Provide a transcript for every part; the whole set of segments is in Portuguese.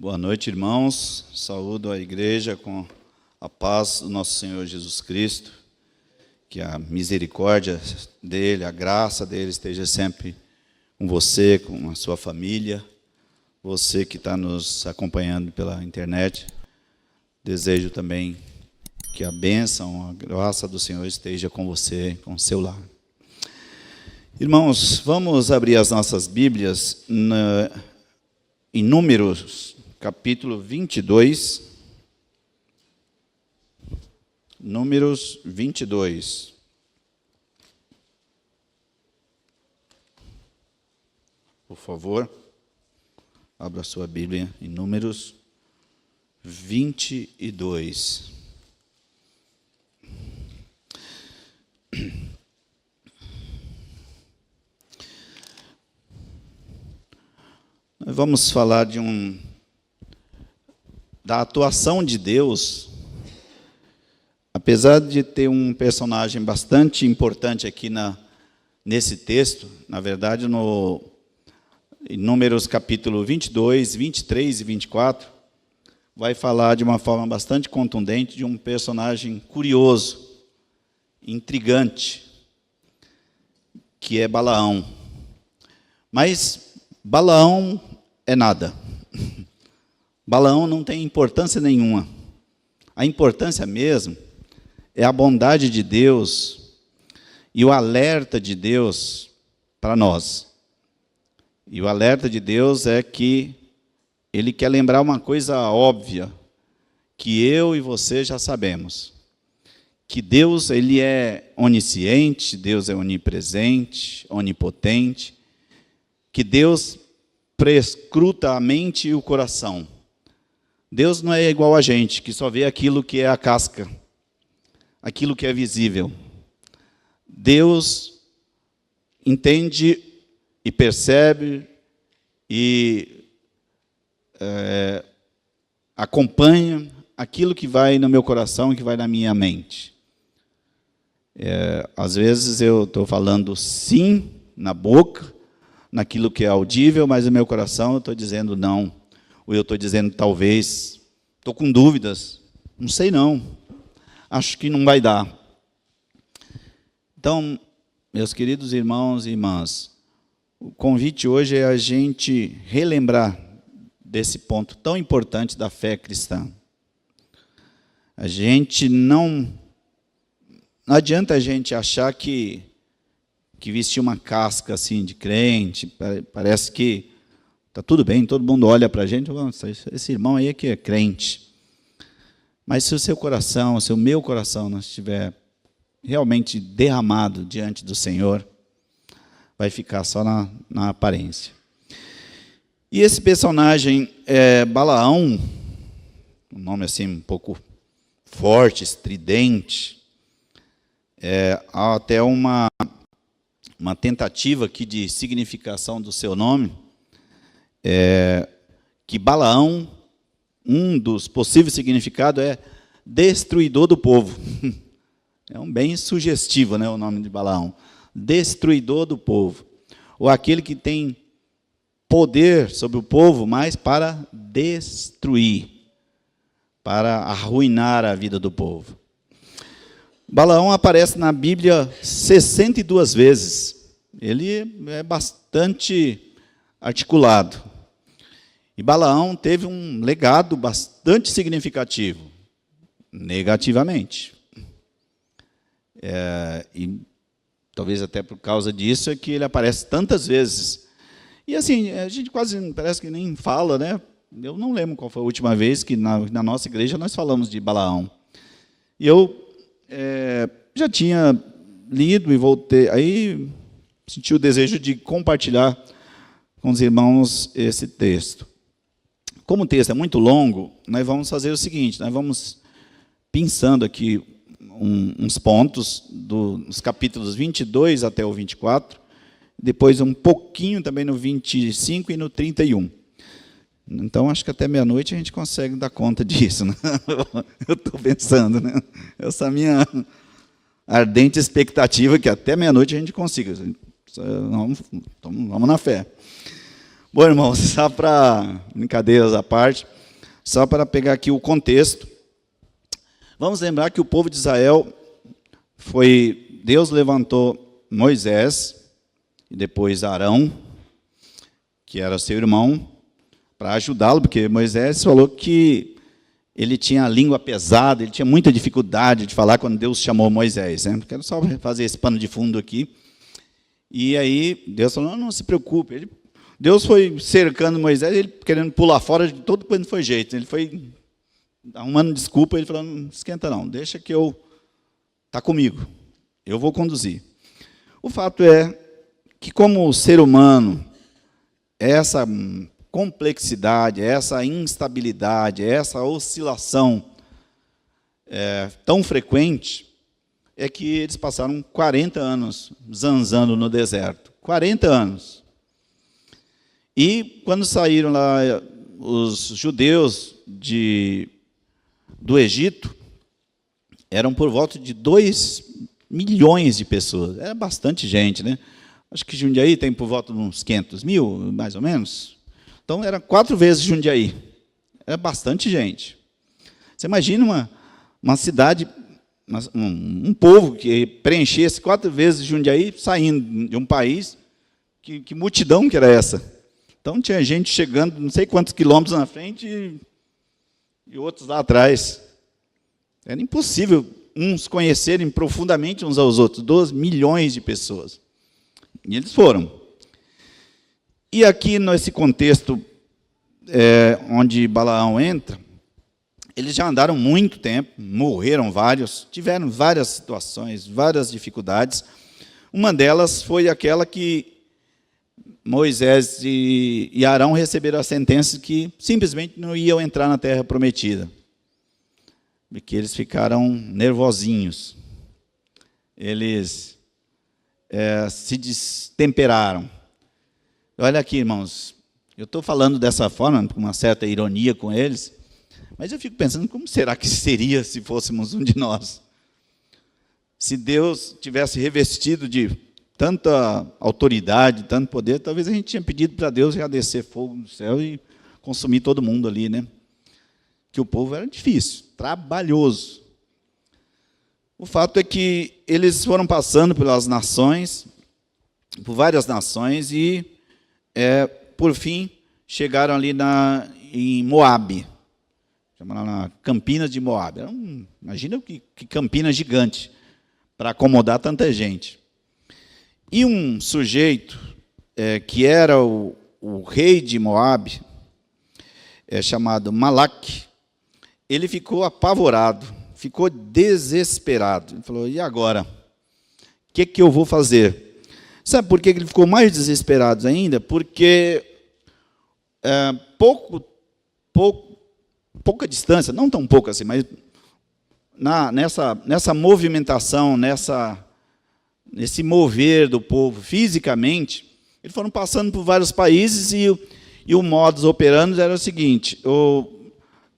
Boa noite, irmãos. Saúdo a igreja com a paz do nosso Senhor Jesus Cristo. Que a misericórdia dele, a graça dele esteja sempre com você, com a sua família. Você que está nos acompanhando pela internet. Desejo também que a bênção, a graça do Senhor esteja com você, com o seu lar. Irmãos, vamos abrir as nossas Bíblias em Números, capítulo 22. Números 22. Por favor, abra sua Bíblia em Números 22. Nós vamos falar da atuação de Deus. Apesar de ter um personagem bastante importante aqui nesse texto, na verdade, em Números capítulo 22, 23 e 24, vai falar de uma forma bastante contundente de um personagem curioso, intrigante, que é Balaão. Mas Balaão é nada. Balaão não tem importância nenhuma. A importância mesmo é a bondade de Deus e o alerta de Deus para nós. E o alerta de Deus é que Ele quer lembrar uma coisa óbvia, que eu e você já sabemos. Que Deus, Ele é onisciente, Deus é onipresente, onipotente. Que Deus prescruta a mente e o coração. Deus não é igual a gente, que só vê aquilo que é a casca, aquilo que é visível. Deus entende e percebe e acompanha aquilo que vai no meu coração e que vai na minha mente. Às vezes eu estou falando sim na boca, naquilo que é audível, mas no meu coração eu estou dizendo não. Ou eu estou dizendo talvez, estou com dúvidas, não sei não, acho que não vai dar. Então, meus queridos irmãos e irmãs, o convite hoje é a gente relembrar desse ponto tão importante da fé cristã. A gente não adianta a gente achar que vestir uma casca assim de crente, parece que está tudo bem, todo mundo olha para a gente, esse irmão aí é que é crente. Mas se o seu coração, se o meu coração não estiver realmente derramado diante do Senhor, vai ficar só na aparência. E esse personagem, Balaão, um nome assim um pouco forte, estridente, há até uma tentativa aqui de significação do seu nome, que Balaão, um dos possíveis significados é destruidor do povo. É um bem sugestivo, né, o nome de Balaão. Destruidor do povo. Ou aquele que tem poder sobre o povo, mas para destruir, para arruinar a vida do povo. Balaão aparece na Bíblia 62 vezes. Ele é bastante articulado. E Balaão teve um legado bastante significativo, negativamente. E talvez até por causa disso é que ele aparece tantas vezes. E assim, a gente quase parece que nem fala, né? Eu não lembro qual foi a última vez que na nossa igreja nós falamos de Balaão. E eu já tinha lido e voltei, aí senti o desejo de compartilhar com os irmãos esse texto. Como o texto é muito longo, nós vamos fazer o seguinte, nós vamos pensando aqui uns pontos dos capítulos 22 até o 24, depois um pouquinho também no 25 e no 31. Então, acho que até meia-noite a gente consegue dar conta disso, né? Eu estou pensando, né? Essa minha ardente expectativa que até meia-noite a gente consiga. Vamos na fé. Bom, irmãos, só para brincadeiras à parte, só para pegar aqui o contexto, vamos lembrar que o povo de Israel Deus levantou Moisés e depois Arão, que era seu irmão, para ajudá-lo, porque Moisés falou que ele tinha a língua pesada, ele tinha muita dificuldade de falar quando Deus chamou Moisés. Né? Quero só fazer esse pano de fundo aqui. E aí Deus falou, não se preocupe. Deus foi cercando Moisés, ele querendo pular fora de todo quanto foi jeito. Ele foi arrumando desculpa, ele falou, não esquenta não, deixa que está comigo, eu vou conduzir. O fato é que, como ser humano, essa complexidade, essa instabilidade, essa oscilação tão frequente, é que eles passaram 40 anos zanzando no deserto. 40 anos. E, quando saíram lá os judeus do Egito, eram por volta de 2 milhões de pessoas. Era bastante gente, né? Acho que Jundiaí tem por volta de uns 500 mil, mais ou menos. Então, era 4 vezes Jundiaí. Era bastante gente. Você imagina uma cidade, um povo que preenchesse 4 vezes Jundiaí, saindo de um país, que multidão que era essa? Então, tinha gente chegando não sei quantos quilômetros na frente e outros lá atrás. Era impossível uns conhecerem profundamente uns aos outros, 2 milhões de pessoas. E eles foram. E aqui, nesse contexto onde Balaão entra, eles já andaram muito tempo, morreram vários, tiveram várias situações, várias dificuldades. Uma delas foi aquela que Moisés e Arão receberam a sentença que simplesmente não iam entrar na terra prometida. Porque eles ficaram nervosinhos. Eles se destemperaram. Olha aqui, irmãos, eu estou falando dessa forma, com uma certa ironia com eles, mas eu fico pensando, como será que seria se fôssemos um de nós? Se Deus tivesse revestido de tanta autoridade, tanto poder, talvez a gente tinha pedido para Deus já descer fogo do céu e consumir todo mundo ali, né? Que o povo era difícil, trabalhoso. O fato é que eles foram passando pelas nações, por várias nações, e, por fim, chegaram ali em Moabe, chamaram Campinas de Moabe. Imagina que Campinas gigante, para acomodar tanta gente. E um sujeito, que era o rei de Moabe, chamado Balaque, ele ficou apavorado, ficou desesperado. Ele falou, e agora? O que eu vou fazer? Sabe por que ele ficou mais desesperado ainda? Porque pouca distância, não tão pouca assim, mas nessa movimentação, nesse mover do povo fisicamente, eles foram passando por vários países e o modus operandi era o seguinte,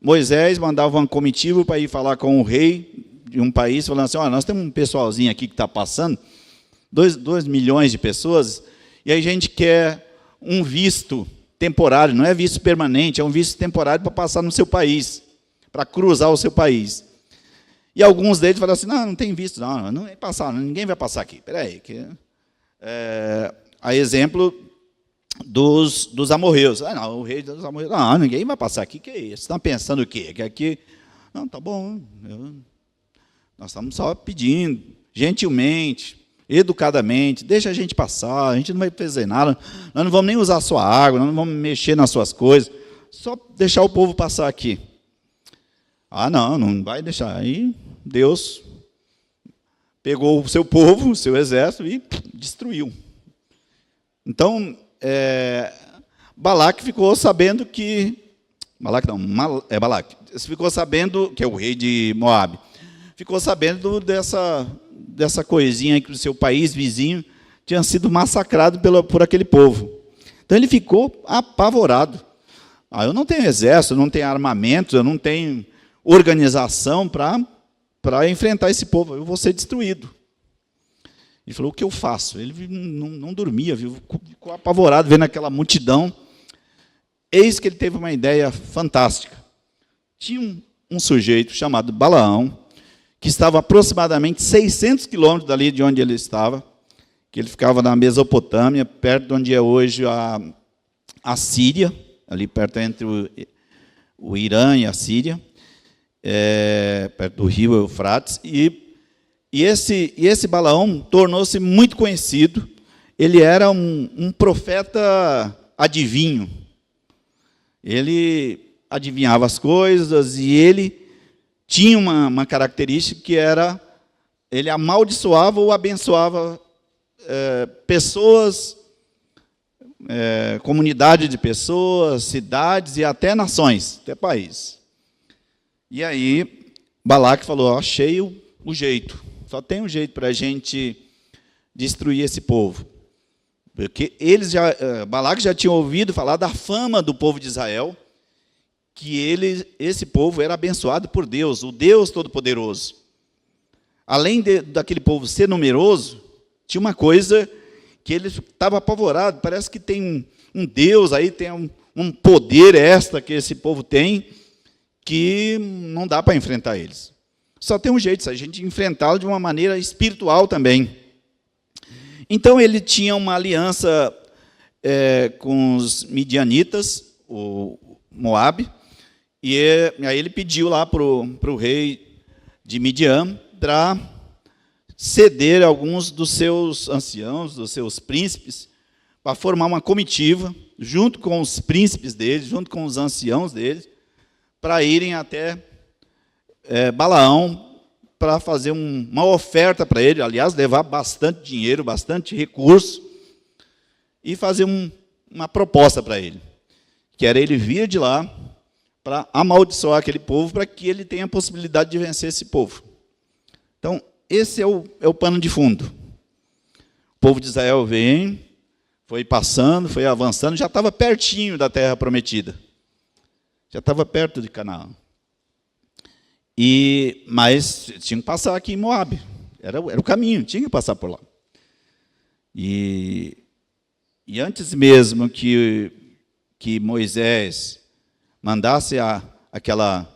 Moisés mandava uma comitiva para ir falar com o rei de um país, falando assim, nós temos um pessoalzinho aqui que está passando, 2 milhões de pessoas, e aí a gente quer um visto temporário, não é visto permanente, é um visto temporário para passar no seu país, para cruzar o seu país. E alguns deles falaram assim, não tem visto, não vai passar, ninguém vai passar aqui. Espera aí. A exemplo dos amorreus. Não, o rei dos amorreus, ninguém vai passar aqui, que é isso? Vocês estão pensando o quê? Que aqui, não, tá bom, nós estamos só pedindo, gentilmente, educadamente, deixa a gente passar, a gente não vai fazer nada, nós não vamos nem usar a sua água, nós não vamos mexer nas suas coisas, só deixar o povo passar aqui. Não vai deixar. Aí Deus pegou o seu povo, o seu exército e destruiu. Então, Balaque ficou sabendo que... Balaque ficou sabendo, que é o rei de Moabe, ficou sabendo dessa coisinha que o seu país vizinho tinha sido massacrado por aquele povo. Então, ele ficou apavorado. Eu não tenho exército, eu não tenho armamento, eu não tenho organização para enfrentar esse povo, eu vou ser destruído. Ele falou, o que eu faço? Ele não dormia, ficou apavorado, vendo aquela multidão, eis que ele teve uma ideia fantástica. Tinha um sujeito chamado Balaão, que estava aproximadamente 600 quilômetros dali de onde ele estava, que ele ficava na Mesopotâmia, perto de onde é hoje a Síria, ali perto entre o Irã e a Síria, perto do rio Eufrates, e esse Balaão tornou-se muito conhecido. Ele era um profeta adivinho. Ele adivinhava as coisas e ele tinha uma característica que era, ele amaldiçoava ou abençoava pessoas, comunidade de pessoas, cidades e até nações, até países. E aí, Balaque falou, achei o jeito, só tem um jeito para a gente destruir esse povo. Porque Balaque já tinha ouvido falar da fama do povo de Israel, que esse povo era abençoado por Deus, o Deus Todo-Poderoso. Além daquele povo ser numeroso, tinha uma coisa que ele estava apavorado, parece que tem um Deus aí, tem um poder extra que esse povo tem, que não dá para enfrentar eles. Só tem um jeito, a gente enfrentá-lo de uma maneira espiritual também. Então ele tinha uma aliança com os midianitas, o Moabe, e aí ele pediu lá para o rei de Midian para ceder alguns dos seus anciãos, dos seus príncipes, para formar uma comitiva, junto com os príncipes deles, junto com os anciãos deles, para irem até Balaão, para fazer uma oferta para ele, aliás, levar bastante dinheiro, bastante recurso, e fazer uma proposta para ele, que era ele vir de lá para amaldiçoar aquele povo, para que ele tenha a possibilidade de vencer esse povo. Então, esse é o pano de fundo. O povo de Israel foi passando, foi avançando, já estava pertinho da terra prometida. Já estava perto de Canaã. Mas tinha que passar aqui em Moabe. Era o caminho, tinha que passar por lá. E antes mesmo que Moisés mandasse aquela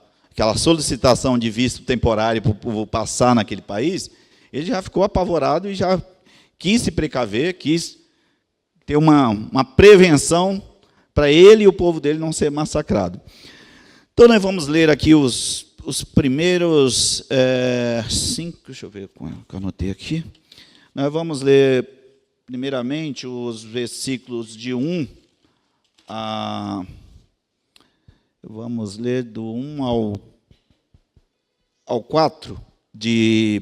solicitação de visto temporário para o povo passar naquele país, ele já ficou apavorado e já quis se precaver, quis ter uma prevenção para ele e o povo dele não ser massacrado. Então, nós vamos ler aqui os primeiros 5, deixa eu ver o que eu anotei aqui. Nós vamos ler, primeiramente, os versículos de 1 a... Vamos ler do 1 ao 4 de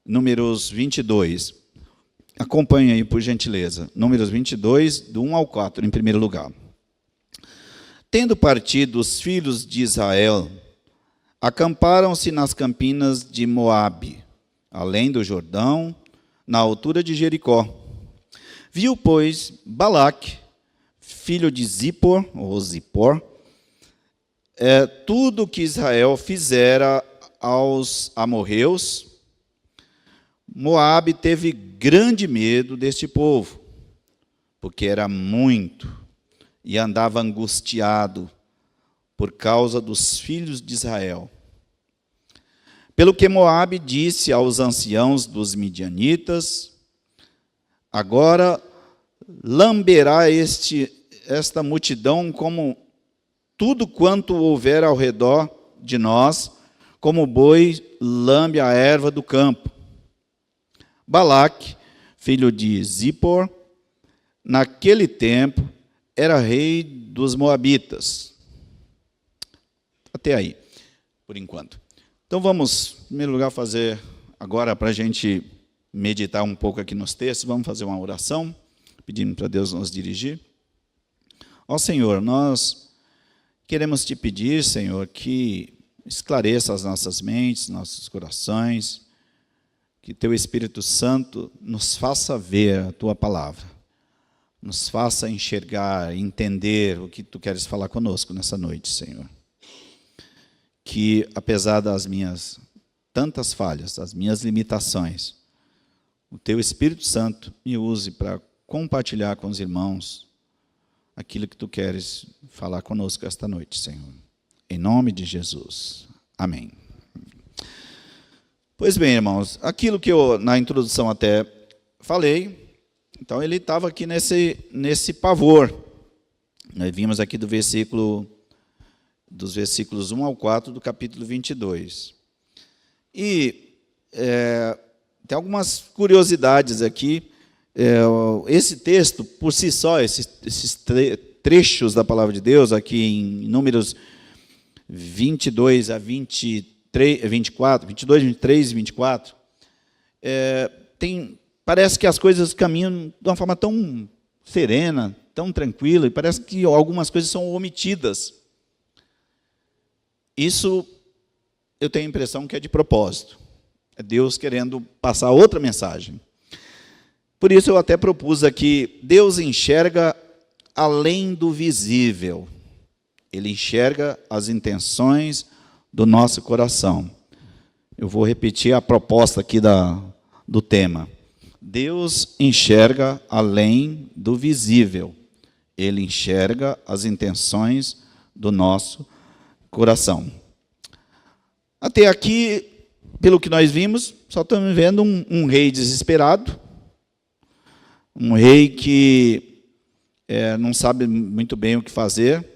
Números 22. Acompanhe aí, por gentileza. Números 22, do 1 ao 4, em primeiro lugar. Tendo partido os filhos de Israel, acamparam-se nas campinas de Moabe, além do Jordão, na altura de Jericó. Viu, pois, Balaque, filho de Zippor, ou Zippor, tudo que Israel fizera aos amorreus. Moabe teve grande medo deste povo, porque era muito, e andava angustiado por causa dos filhos de Israel. Pelo que Moabe disse aos anciãos dos midianitas, agora lamberá esta multidão como tudo quanto houver ao redor de nós, como o boi lambe a erva do campo. Balaque, filho de Zippor, naquele tempo, era rei dos Moabitas. Até aí, por enquanto. Então vamos, em primeiro lugar, fazer agora, para a gente meditar um pouco aqui nos textos, vamos fazer uma oração, pedindo para Deus nos dirigir. Ó Senhor, nós queremos te pedir, Senhor, que esclareça as nossas mentes, nossos corações, que teu Espírito Santo nos faça ver a tua palavra, nos faça enxergar, entender o que tu queres falar conosco nessa noite, Senhor. Que, apesar das minhas tantas falhas, das minhas limitações, o teu Espírito Santo me use para compartilhar com os irmãos aquilo que tu queres falar conosco esta noite, Senhor. Em nome de Jesus. Amém. Pois bem, irmãos, aquilo que eu na introdução até falei, então ele estava aqui nesse pavor. Nós vimos aqui dos versículos 1 ao 4 do capítulo 22. E tem algumas curiosidades aqui. Esse texto, por si só, esses trechos da palavra de Deus, aqui em Números 22 a 24, 22, 23 e 24, parece que as coisas caminham de uma forma tão serena, tão tranquila, e parece que algumas coisas são omitidas. Isso eu tenho a impressão que é de propósito. É Deus querendo passar outra mensagem. Por isso eu até propus aqui, Deus enxerga além do visível. Ele enxerga as intenções do nosso coração. Eu vou repetir a proposta aqui do tema. Deus enxerga além do visível. Ele enxerga as intenções do nosso coração. Até aqui, pelo que nós vimos, só estamos vendo um rei desesperado, um rei que não sabe muito bem o que fazer,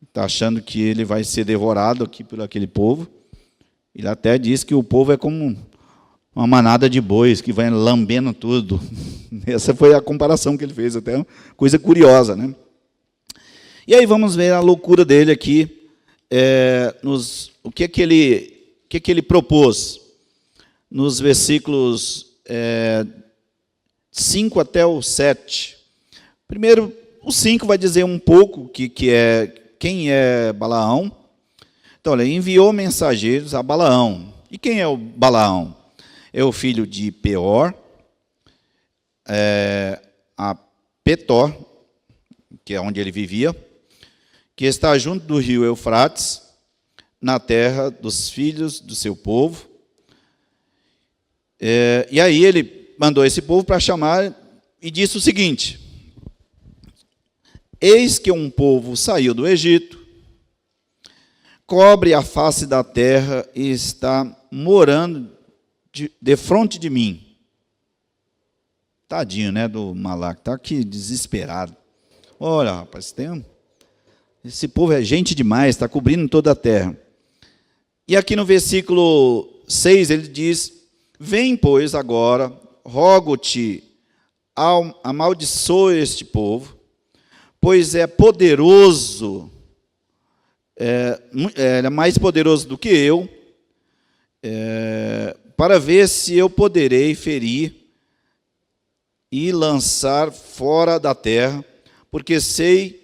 está achando que ele vai ser devorado aqui por aquele povo. Ele até diz que o povo é como uma manada de bois que vai lambendo tudo. Essa foi a comparação que ele fez, até uma coisa curiosa, né? E aí vamos ver a loucura dele aqui, o que ele propôs nos versículos 5 até o 7. Primeiro, o 5 vai dizer um pouco quem é Balaão. Então, ele enviou mensageiros a Balaão. E quem é o Balaão? É o filho de Peor, a Petor, que é onde ele vivia, que está junto do rio Eufrates, na terra dos filhos do seu povo. E aí ele mandou esse povo para chamar e disse o seguinte: eis que um povo saiu do Egito, cobre a face da terra e está morando defronte de mim. Tadinho, né, do Malaque, está aqui desesperado. Olha, rapaz, esse povo é gente demais, está cobrindo toda a terra. E aqui no versículo 6 ele diz: vem, pois, agora, rogo-te, amaldiçoe este povo, pois é poderoso, é mais poderoso do que eu, para ver se eu poderei ferir e lançar fora da terra, porque sei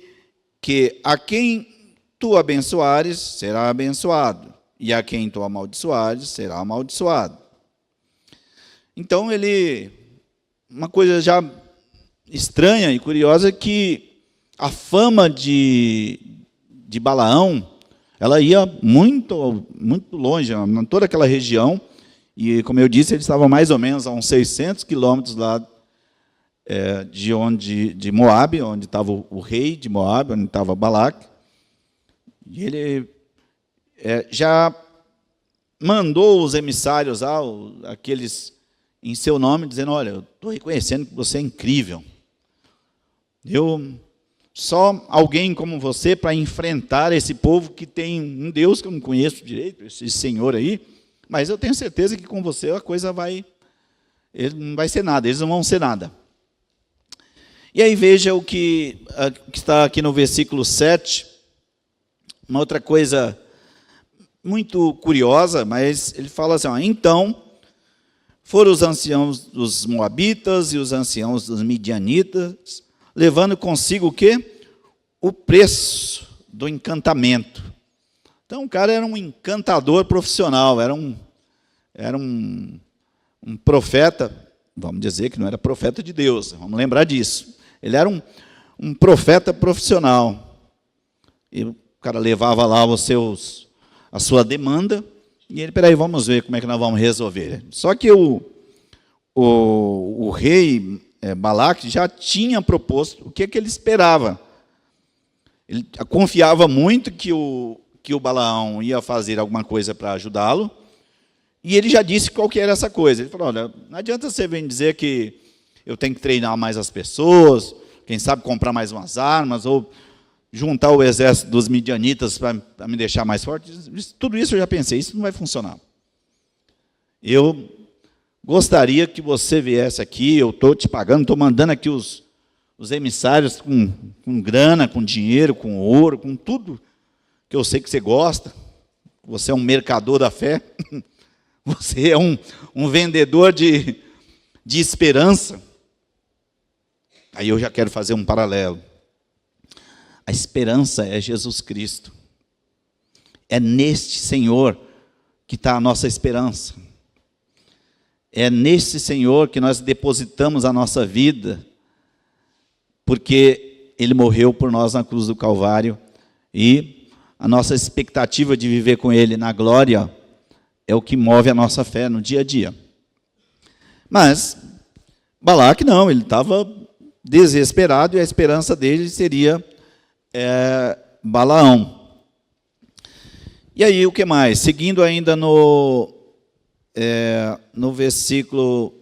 que a quem tu abençoares será abençoado, e a quem tu amaldiçoares será amaldiçoado. Então uma coisa já estranha e curiosa é que a fama de Balaão, ela ia muito, muito longe, em toda aquela região, e como eu disse, ele estava mais ou menos a uns 600 quilômetros lá de Moabe, onde estava o rei de Moabe, onde estava Balaque. E ele já mandou os emissários aqueles em seu nome, dizendo: olha, eu estou reconhecendo que você é incrível. Só alguém como você para enfrentar esse povo que tem um Deus que eu não conheço direito, esse senhor aí, mas eu tenho certeza que com você a coisa ele não vai ser nada, eles não vão ser nada. E aí veja o que está aqui no versículo 7, uma outra coisa muito curiosa, mas ele fala assim: então foram os anciãos dos moabitas e os anciãos dos midianitas, levando consigo o quê? O preço do encantamento. Então o cara era um encantador profissional, era um profeta, vamos dizer que não era profeta de Deus, vamos lembrar disso. Ele era um profeta profissional. E o cara levava lá a sua demanda, e ele, peraí, vamos ver como é que nós vamos resolver. Só que o rei Balaque já tinha proposto o que ele esperava Ele confiava muito que o Balaão ia fazer alguma coisa para ajudá-lo, e ele já disse qual que era essa coisa. Ele falou, olha, não adianta você vir dizer que eu tenho que treinar mais as pessoas, quem sabe comprar mais umas armas, ou juntar o exército dos midianitas para me deixar mais forte. Tudo isso eu já pensei, isso não vai funcionar. Eu gostaria que você viesse aqui, eu estou te pagando, estou mandando aqui os emissários com grana, com dinheiro, com ouro, com tudo que eu sei que você gosta. Você é um mercador da fé, você é um vendedor de esperança. Aí eu já quero fazer um paralelo. A esperança é Jesus Cristo. É neste Senhor que está a nossa esperança. É neste Senhor que nós depositamos a nossa vida, porque Ele morreu por nós na cruz do Calvário, e a nossa expectativa de viver com Ele na glória é o que move a nossa fé no dia a dia. Mas Balaque não, ele estava desesperado, e a esperança dele seria Balaão. E aí, o que mais? Seguindo ainda no versículo,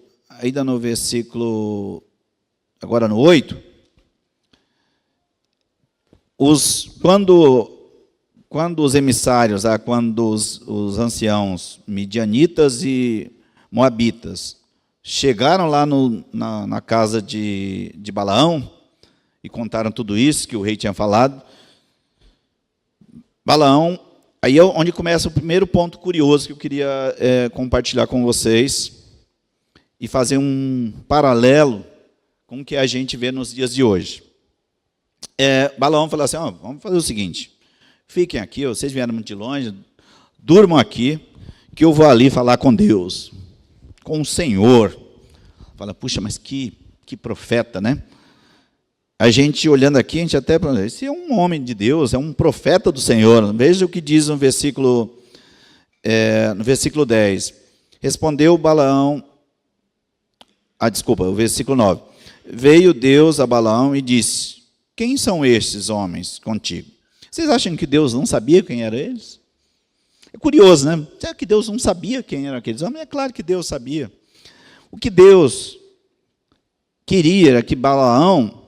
agora no 8, quando os emissários, quando os anciãos midianitas e moabitas chegaram lá na casa de Balaão e contaram tudo isso que o rei tinha falado, Balaão, aí é onde começa o primeiro ponto curioso que eu queria compartilhar com vocês e fazer um paralelo com o que a gente vê nos dias de hoje. Balaão falou assim, vamos fazer o seguinte, fiquem aqui, vocês vieram muito de longe, durmam aqui, que eu vou ali falar com Deus, com o Senhor. Fala, puxa, mas que profeta, né? A gente olhando aqui, a gente até pensa, esse é um homem de Deus, é um profeta do Senhor. Veja o que diz no versículo 10. Respondeu Balaão, o versículo 9. Veio Deus a Balaão e disse, quem são estes homens contigo? Vocês acham que Deus não sabia quem eram eles? É curioso, né? Será que Deus não sabia quem eram aqueles homens? É claro que Deus sabia. O que Deus queria era que Balaão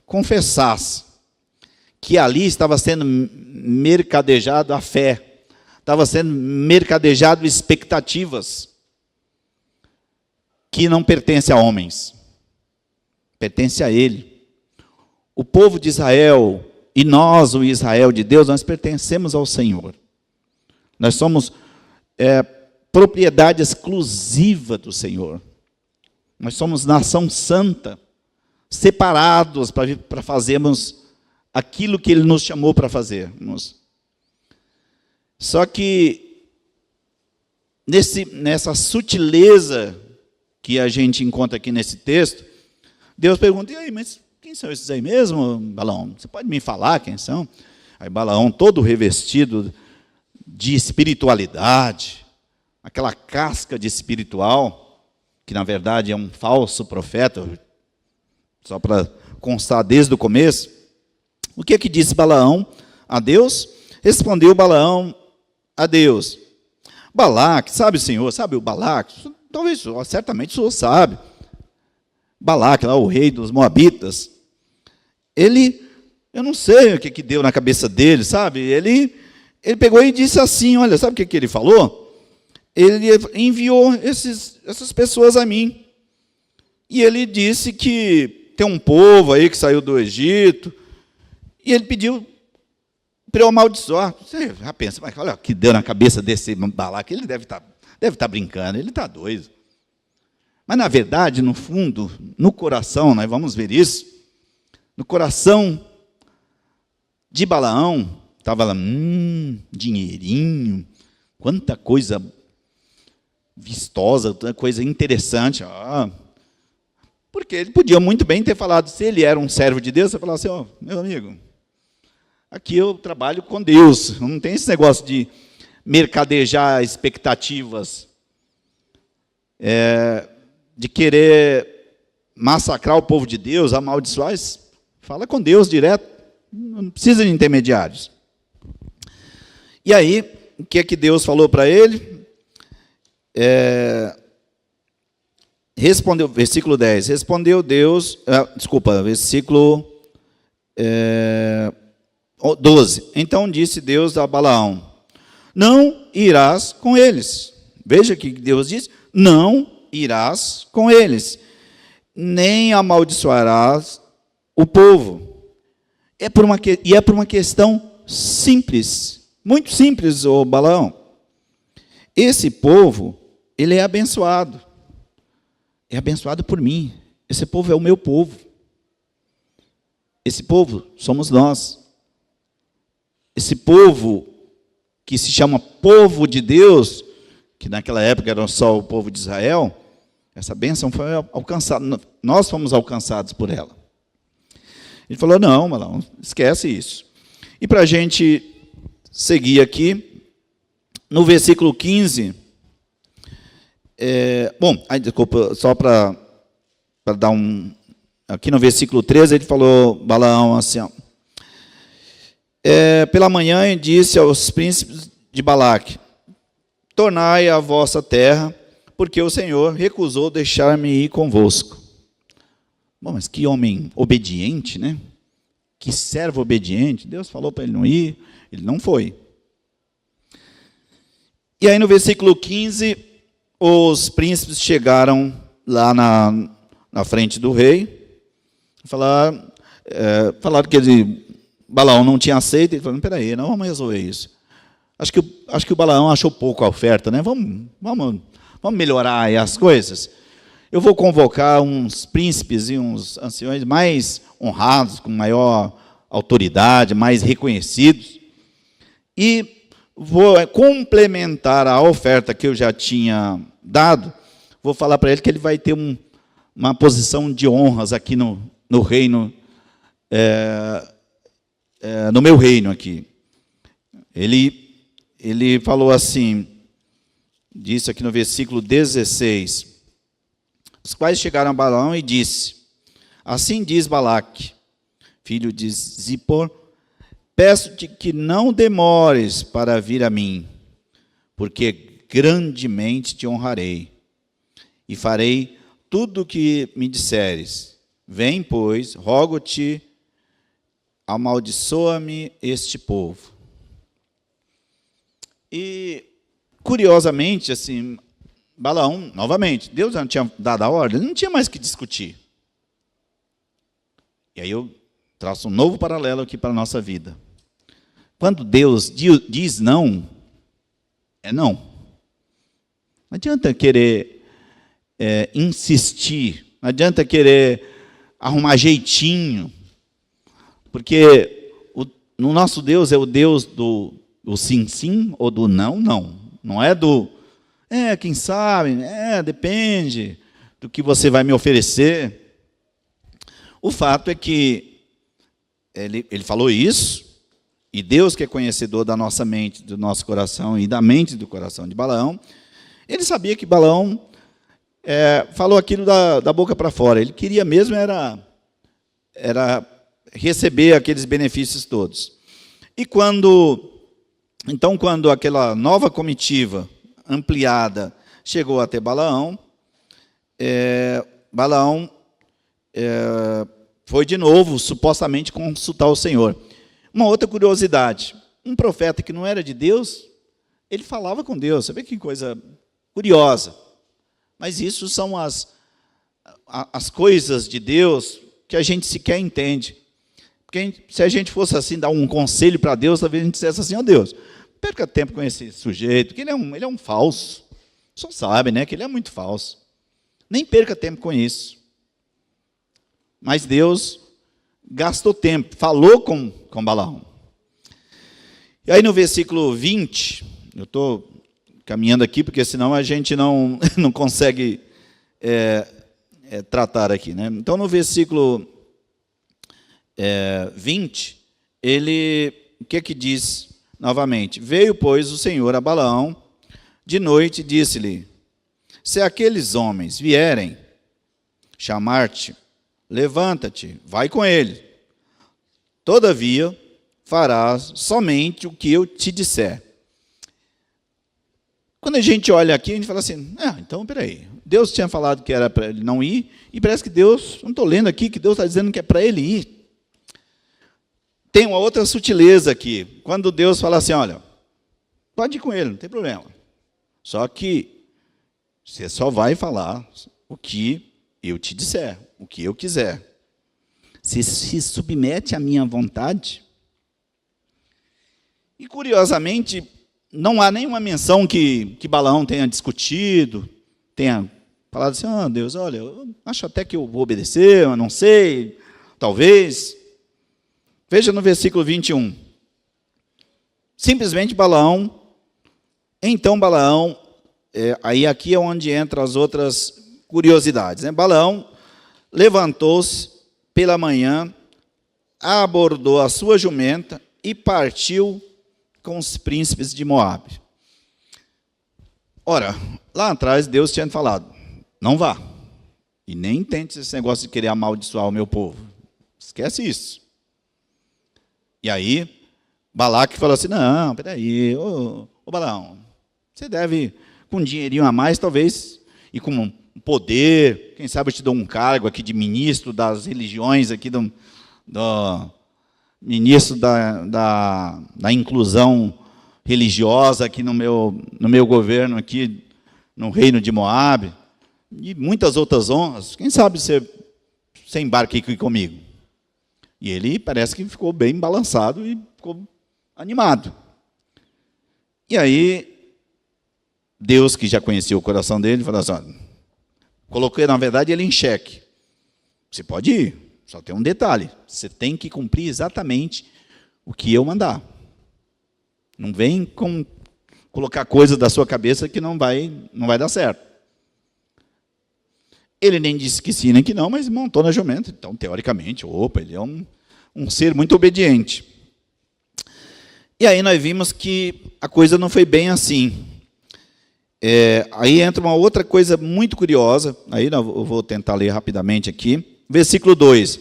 confessasse que ali estava sendo mercadejado a fé, estava sendo mercadejado expectativas que não pertencem a homens, pertence a Ele. O povo de Israel, e nós, o Israel de Deus, nós pertencemos ao Senhor. Nós somos propriedade exclusiva do Senhor. Nós somos nação santa, separados para fazermos aquilo que Ele nos chamou para fazermos. Só que, nessa sutileza que a gente encontra aqui nesse texto, Deus pergunta, e aí, mas quem são esses aí mesmo, Balaão? Você pode me falar quem são? Aí Balaão, todo revestido de espiritualidade, aquela casca de espiritual, que na verdade é um falso profeta, só para constar desde o começo. O que é que disse Balaão a Deus? Respondeu Balaão a Deus. Balaque, sabe o Senhor, sabe o Balaque? Talvez, certamente o Senhor sabe. Balaque, lá, o rei dos Moabitas, eu não sei o que deu na cabeça dele, sabe? Ele pegou e disse assim, olha, sabe o que ele falou? Ele enviou essas pessoas a mim. E ele disse que tem um povo aí que saiu do Egito, e ele pediu para eu amaldiçoar. Você já pensa, mas olha o que deu na cabeça desse Balaque, ele deve estar brincando, ele está doido. Mas, na verdade, no fundo, no coração, nós vamos ver isso, no coração de Balaão, estava lá, dinheirinho, quanta coisa vistosa, coisa interessante. Porque ele podia muito bem ter falado, se ele era um servo de Deus, você falava assim, meu amigo, aqui eu trabalho com Deus, não tem esse negócio de mercadejar expectativas, de querer massacrar o povo de Deus, amaldiçoar, fala com Deus direto. não precisa de intermediários. E aí, o que é que Deus falou para ele? Respondeu, versículo 10, respondeu Deus, versículo 12. Então disse Deus a Balaão: não irás com eles. Veja que Deus diz: não irás com eles, nem amaldiçoarás o povo. É por uma questão simples, muito simples, ô Balaão. Esse povo, ele é abençoado por mim. Esse povo é o meu povo. Esse povo somos nós. Esse povo que se chama povo de Deus, que naquela época era só o povo de Israel, essa bênção foi alcançada, nós fomos alcançados por ela. Ele falou: não, Balaão, esquece isso. E para a gente seguir aqui, no versículo 15, desculpa, só para dar um... Aqui no versículo 13, ele falou, Balaão, assim, ó, pela manhã disse aos príncipes de Balaque: tornai a vossa terra, porque o Senhor recusou deixar-me ir convosco. Bom, mas que homem obediente, né? Que servo obediente. Deus falou para ele não ir, ele não foi. E aí no versículo 15, os príncipes chegaram lá na frente do rei, falaram que Balaão não tinha aceito. Ele falou: peraí, não vamos resolver isso. Acho que o Balaão achou pouco a oferta, né? Vamos melhorar aí as coisas. Eu vou convocar uns príncipes e uns anciões mais honrados, com maior autoridade, mais reconhecidos, e vou complementar a oferta que eu já tinha dado. Vou falar para ele que ele vai ter uma posição de honras aqui no reino, no meu reino aqui. Ele falou assim, disse aqui no versículo 16, os quais chegaram a Balaão e disse: assim diz Balaque, filho de Zippor, peço-te que não demores para vir a mim, porque grandemente te honrarei, e farei tudo o que me disseres. Vem, pois, rogo-te, amaldiçoa-me este povo. E, curiosamente, assim, Balaão, novamente, Deus não tinha dado a ordem, ele não tinha mais que discutir. E aí eu traço um novo paralelo aqui para a nossa vida. Quando Deus diz não, é não. Não adianta querer insistir, não adianta querer arrumar jeitinho, porque no nosso Deus é o Deus do sim, sim, ou do não, não. Não é do, quem sabe, depende do que você vai me oferecer. O fato é que ele falou isso, e Deus, que é conhecedor da nossa mente, do nosso coração e da mente do coração de Balaão, ele sabia que Balaão falou aquilo da boca para fora. Ele queria mesmo era receber aqueles benefícios todos. E quando aquela nova comitiva ampliada chegou até Balaão, Balaão foi de novo, supostamente, consultar o Senhor. Uma outra curiosidade, um profeta que não era de Deus, ele falava com Deus. Você vê que coisa curiosa. Mas isso são as coisas de Deus que a gente sequer entende. Porque se a gente fosse assim, dar um conselho para Deus, talvez a gente dissesse assim: ó Deus, perca tempo com esse sujeito, que ele é um falso. Só sabe, né, que ele é muito falso. Nem perca tempo com isso. Mas Deus gastou tempo, falou com Balaão. E aí no versículo 20, eu estou caminhando aqui, porque senão a gente não consegue tratar aqui, né? Então no versículo 20, o que diz novamente? Veio, pois, o Senhor a Balaão de noite e disse-lhe: se aqueles homens vierem chamar-te, levanta-te, vai com ele. Todavia, farás somente o que eu te disser. Quando a gente olha aqui, a gente fala assim, então, peraí, Deus tinha falado que era para ele não ir, e parece que Deus, não estou lendo aqui, que Deus está dizendo que é para ele ir. Tem uma outra sutileza aqui, quando Deus fala assim, olha, pode ir com ele, não tem problema. Só que você só vai falar o que eu te disser, o que eu quiser. Você se submete à minha vontade. E, curiosamente, não há nenhuma menção que Balaão tenha discutido, tenha falado assim, Deus, olha, eu acho até que eu vou obedecer, eu não sei, talvez. Veja no versículo 21. Simplesmente Balaão, então Balaão, aí aqui é onde entram as outras curiosidades, né? Balaão levantou-se pela manhã, abordou a sua jumenta e partiu com os príncipes de Moabe. Ora, lá atrás Deus tinha falado, não vá, e nem tente esse negócio de querer amaldiçoar o meu povo. Esquece isso. E aí, Balaque falou assim, não, peraí, ô Balaão, você deve, com um dinheirinho a mais, talvez, e com um poder, quem sabe eu te dou um cargo aqui de ministro das religiões, aqui do ministro da inclusão religiosa aqui no meu governo, aqui no reino de Moabe, e muitas outras honras, quem sabe você embarca aqui comigo. E ele parece que ficou bem balançado e ficou animado. E aí, Deus, que já conhecia o coração dele, falou assim, coloquei, na verdade, ele em xeque. Você pode ir, só tem um detalhe, você tem que cumprir exatamente o que eu mandar. Não vem colocar coisa da sua cabeça que não vai dar certo. Ele nem disse que sim, nem que não, mas montou na jumenta. Então, teoricamente, ele é um ser muito obediente. E aí nós vimos que a coisa não foi bem assim. Aí entra uma outra coisa muito curiosa, aí eu vou tentar ler rapidamente aqui. Versículo 2.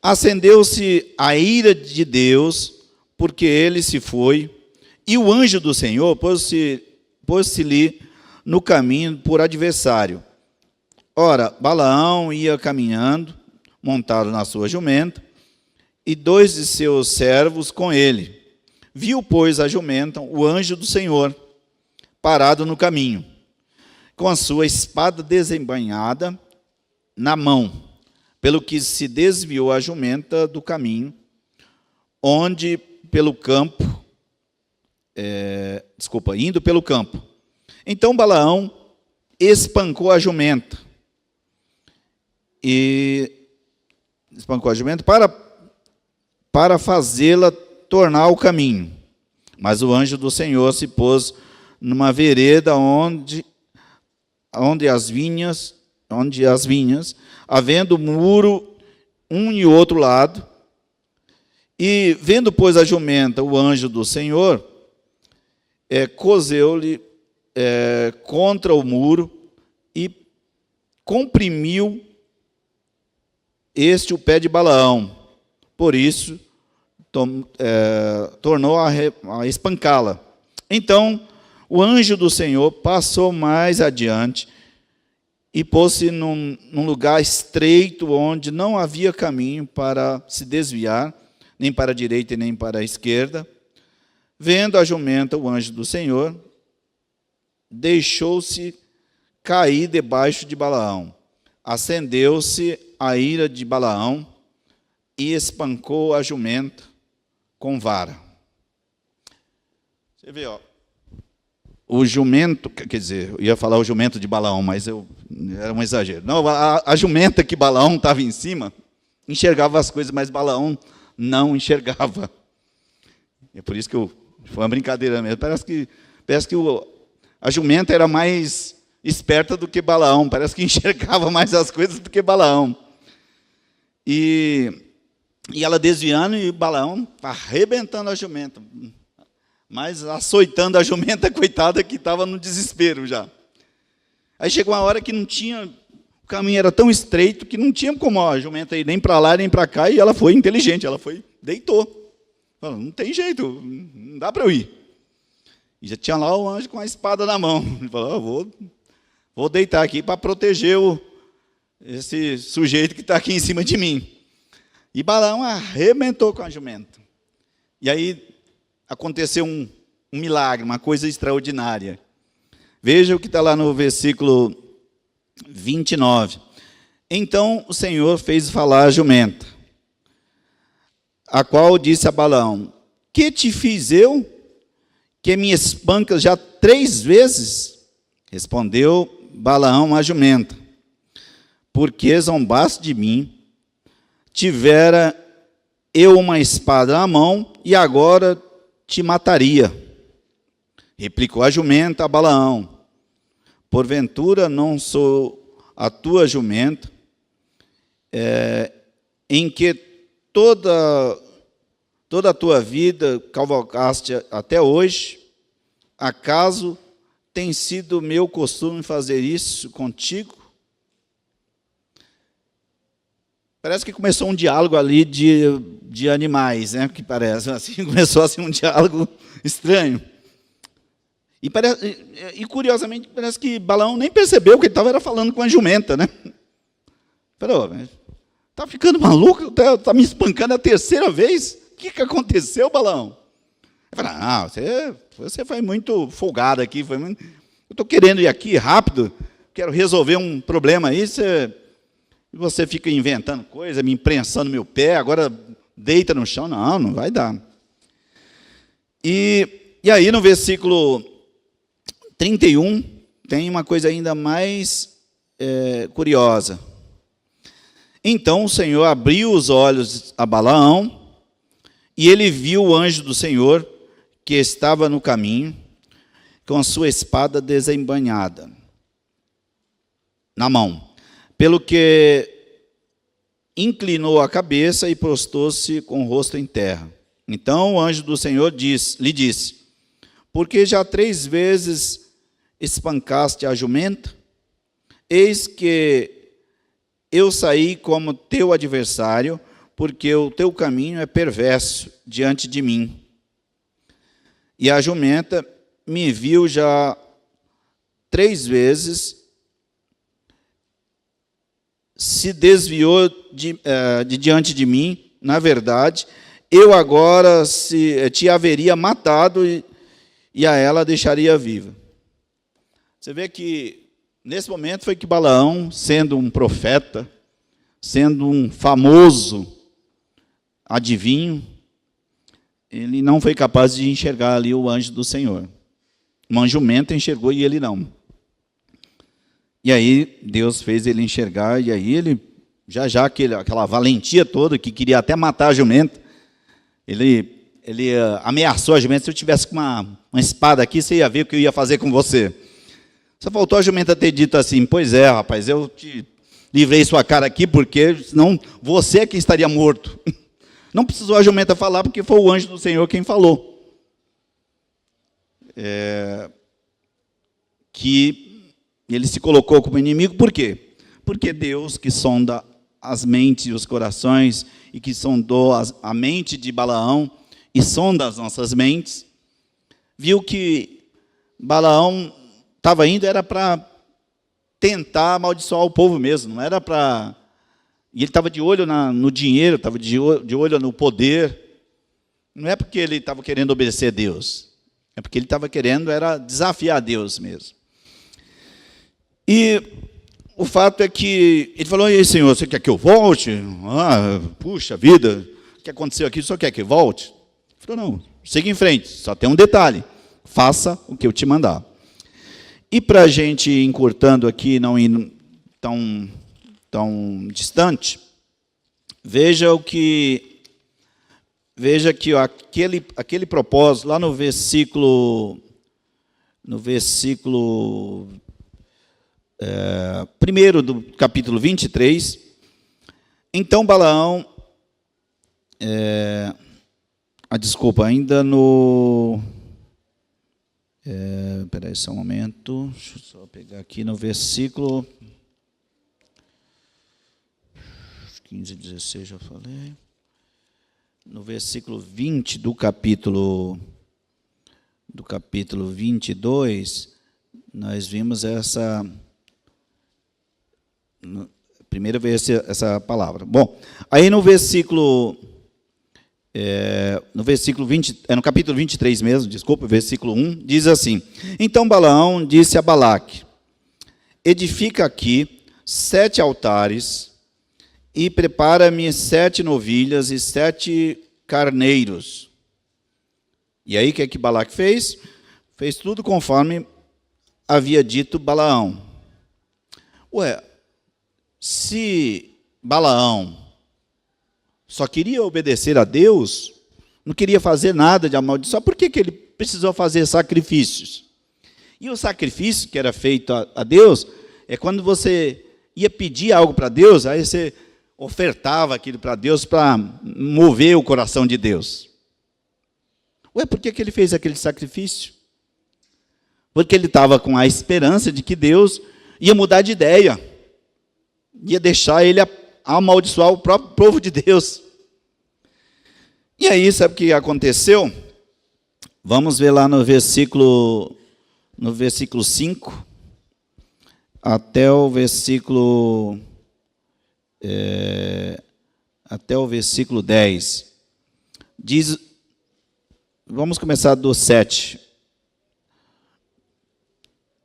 Acendeu-se a ira de Deus, porque ele se foi, e o anjo do Senhor pôs-se-lhe no caminho por adversário. Ora, Balaão ia caminhando, montado na sua jumenta, e 2 de seus servos com ele. Viu, pois, a jumenta, o anjo do Senhor, parado no caminho, com a sua espada desembainhada na mão, pelo que se desviou a jumenta do caminho, indo pelo campo. Então Balaão espancou a jumenta, para fazê-la tornar o caminho. Mas o anjo do Senhor se pôs numa vereda onde as vinhas, havendo muro um e outro lado, e vendo, pois, a jumenta, o anjo do Senhor, cozeu-lhe contra o muro e comprimiu o pé de Balaão. Por isso, tornou a espancá-la. Então, o anjo do Senhor passou mais adiante e pôs-se num lugar estreito, onde não havia caminho para se desviar, nem para a direita e nem para a esquerda. Vendo a jumenta, o anjo do Senhor deixou-se cair debaixo de Balaão. Acendeu-se a ira de Balaão e espancou a jumenta com vara. Você vê, o jumento, quer dizer, eu ia falar o jumento de Balaão, mas era um exagero. Não, a jumenta que Balaão estava em cima, enxergava as coisas, mas Balaão não enxergava. É por isso que foi uma brincadeira mesmo. Parece que a jumenta era mais esperta do que Balaão, parece que enxergava mais as coisas do que Balaão. E ela desviando e Balaão arrebentando a jumenta, mas açoitando a jumenta, coitada, que estava no desespero já. Aí chegou uma hora que não tinha, o caminho era tão estreito que não tinha como a jumenta ir nem para lá nem para cá, e ela foi inteligente, ela deitou. Falou, não tem jeito, não dá para eu ir. E já tinha lá o anjo com a espada na mão. Ele falou, vou deitar aqui para proteger esse sujeito que está aqui em cima de mim. E Balaão arrebentou com a jumenta. E aí aconteceu um milagre, uma coisa extraordinária. Veja o que está lá no versículo 29. Então o Senhor fez falar a jumenta, a qual disse a Balaão, que te fiz eu, que me espancas já 3 vezes? Respondeu Balaão à jumenta, porque zombaste de mim, tivera eu uma espada na mão, e agora te mataria. Replicou a jumenta a Balaão, porventura não sou a tua jumenta, em que toda a tua vida cavalgaste até hoje, acaso tem sido meu costume fazer isso contigo? Parece que começou um diálogo ali de animais, né? Que parece assim, começou assim um diálogo estranho. E curiosamente parece que Balaão nem percebeu que ele estava falando com a jumenta, né? Falou, está ficando maluco? Está me espancando a 3ª vez? O que aconteceu, Balaão? Ele falou, você foi muito folgado aqui. Eu estou querendo ir aqui rápido, quero resolver um problema aí, você fica inventando coisa, me imprensando meu pé, agora deita no chão. Não vai dar. E aí no versículo 31, tem uma coisa ainda mais curiosa. Então o Senhor abriu os olhos a Balaão, e ele viu o anjo do Senhor, que estava no caminho, com a sua espada desembainhada na mão. Pelo que inclinou a cabeça e prostou-se com o rosto em terra. Então o anjo do Senhor lhe disse, porque já 3 vezes espancaste a jumenta? Eis que eu saí como teu adversário, porque o teu caminho é perverso diante de mim. E a jumenta me viu já 3 vezes, se desviou de diante de mim. Na verdade, eu agora te haveria matado e a ela deixaria viva. Você vê que, nesse momento, foi que Balaão, sendo um profeta, sendo um famoso adivinho, ele não foi capaz de enxergar ali o anjo do Senhor. Uma jumenta enxergou e ele não. E aí Deus fez ele enxergar, e aí ele, já aquela valentia toda, que queria até matar a jumenta, ele ameaçou a jumenta: se eu tivesse com uma espada aqui, você ia ver o que eu ia fazer com você. Só faltou a jumenta ter dito assim: pois é, rapaz, eu te livrei sua cara aqui, porque senão você é quem estaria morto. Não precisou a jumenta falar, porque foi o anjo do Senhor quem falou. Que ele se colocou como inimigo, por quê? Porque Deus, que sonda as mentes e os corações, e que sondou a mente de Balaão, e sonda as nossas mentes, viu que Balaão estava indo, era para tentar amaldiçoar o povo mesmo, não era para... E ele estava de olho no dinheiro, estava de olho no poder. Não é porque ele estava querendo obedecer a Deus, é porque ele estava querendo era desafiar Deus mesmo. E o fato é que ele falou: e aí, Senhor, você quer que eu volte? Puxa vida, o que aconteceu aqui? O senhor quer que eu volte? Ele falou: não, siga em frente, só tem um detalhe: faça o que eu te mandar. E para a gente ir encurtando aqui, não ir tão distante, veja que aquele propósito, lá no versículo 1 do capítulo 23, então Balaão, ainda no... Espera aí só um momento, deixa eu só pegar aqui no versículo 15, 16, já falei. no versículo 20 do capítulo 22, nós vimos primeira vez essa palavra. Bom, aí no versículo 20, no capítulo 23 mesmo, desculpa, versículo 1, diz assim: Então Balaão disse a Balaque: edifica aqui 7 altares e prepara-me 7 novilhas e 7 carneiros. E aí o que é que Balaque fez? Fez tudo conforme havia dito Balaão. Se Balaão só queria obedecer a Deus, não queria fazer nada de amaldiçoar, por que ele precisou fazer sacrifícios? E o sacrifício que era feito a Deus é quando você ia pedir algo para Deus, aí você ofertava aquilo para Deus para mover o coração de Deus. Por que ele fez aquele sacrifício? Porque ele estava com a esperança de que Deus ia mudar de ideia, ia deixar ele amaldiçoar o próprio povo de Deus. E aí, sabe o que aconteceu? Vamos ver lá no versículo 5, até o versículo 10. Diz, vamos começar do 7.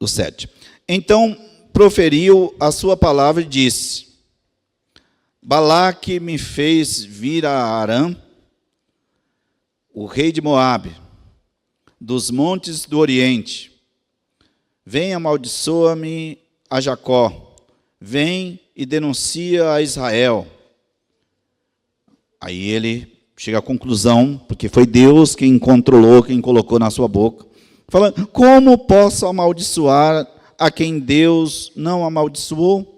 Do 7. Então proferiu a sua palavra e disse: Balaque me fez vir a Arã, o rei de Moabe, dos montes do Oriente. Vem, amaldiçoa-me a Jacó. Vem e denuncia a Israel. Aí ele chega à conclusão, porque foi Deus quem controlou, quem colocou na sua boca, falando: como posso amaldiçoar a quem Deus não amaldiçoou?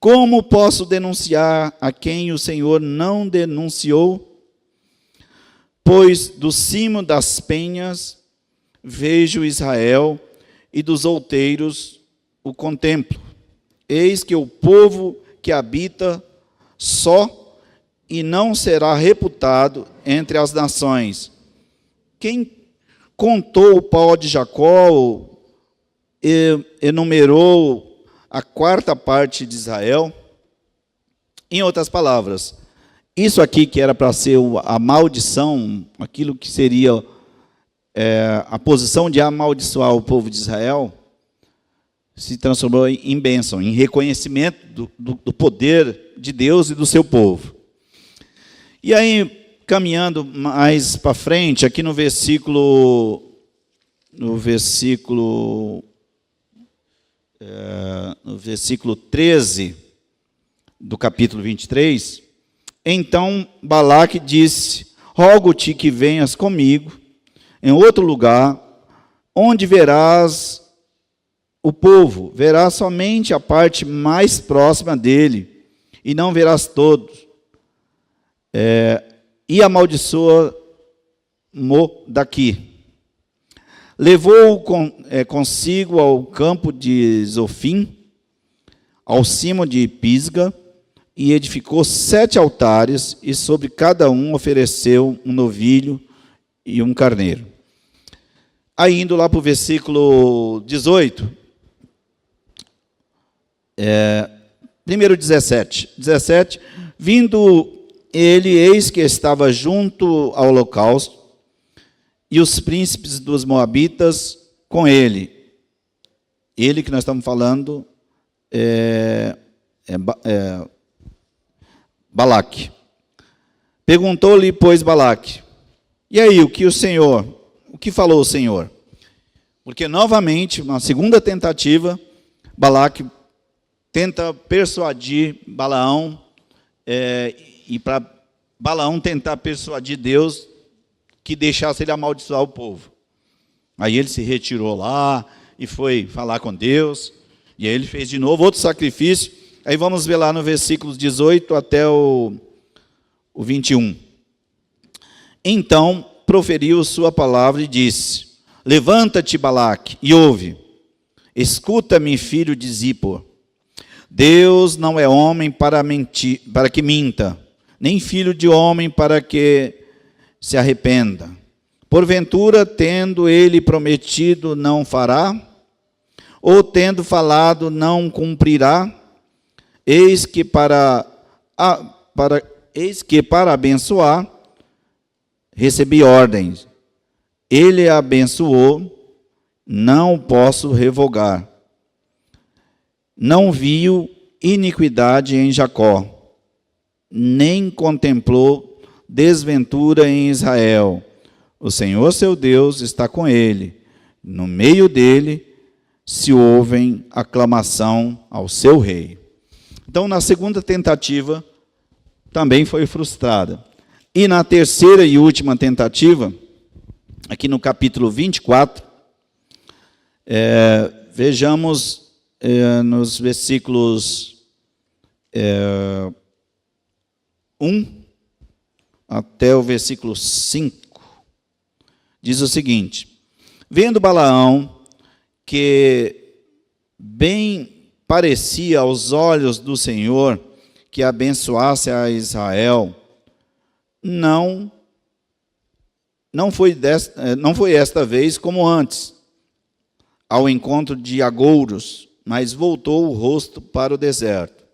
Como posso denunciar a quem o Senhor não denunciou? Pois do cimo das penhas vejo Israel, e dos outeiros o contemplo. Eis que o povo que habita só, e não será reputado entre as nações. Quem contou o pó de Jacó, enumerou a 4ª parte de Israel. Em outras palavras, isso aqui que era para ser a maldição, aquilo que seria a posição de amaldiçoar o povo de Israel, se transformou em bênção, em reconhecimento do poder de Deus e do seu povo. E aí, caminhando mais para frente, aqui no versículo 13 do capítulo 23, então Balaque disse: rogo-te que venhas comigo em outro lugar, onde verás o povo, verás somente a parte mais próxima dele, e não verás todos. E amaldiçoa-mo daqui. Levou-o consigo ao campo de Zofim, ao cimo de Pisga, e edificou 7 altares, e sobre cada um ofereceu um novilho e um carneiro. Aí, indo lá para o versículo 18, primeiro 17, vindo ele, eis que estava junto ao holocausto, e os príncipes dos moabitas com ele. Ele que nós estamos falando Balaque. Perguntou-lhe, pois, Balaque: e aí, o que falou o Senhor? Porque, novamente, uma segunda tentativa, Balaque tenta persuadir Balaão, e para Balaão tentar persuadir Deus que deixasse ele amaldiçoar o povo. Aí ele se retirou lá e foi falar com Deus, e aí ele fez de novo outro sacrifício. Aí vamos ver lá no versículos 18 até o 21. Então proferiu sua palavra e disse: levanta-te, Balaque, e ouve. Escuta-me, filho de Zippor. Deus não é homem para mentir, para que minta, nem filho de homem para que se arrependa. Porventura, tendo ele prometido, não fará? Ou tendo falado, não cumprirá? Eis que para abençoar, recebi ordens. Ele abençoou, não o posso revogar. Não viu iniquidade em Jacó, nem contemplou desventura em Israel. O Senhor seu Deus está com ele. No meio dele se ouvem aclamação ao seu rei. Então, na segunda tentativa, também foi frustrada. E na terceira e última tentativa, aqui no capítulo 24, vejamos nos versículos 1 até o versículo 5, diz o seguinte: vendo Balaão que bem parecia aos olhos do Senhor que abençoasse a Israel, não foi esta vez como antes, ao encontro de agouros, mas voltou o rosto para o deserto.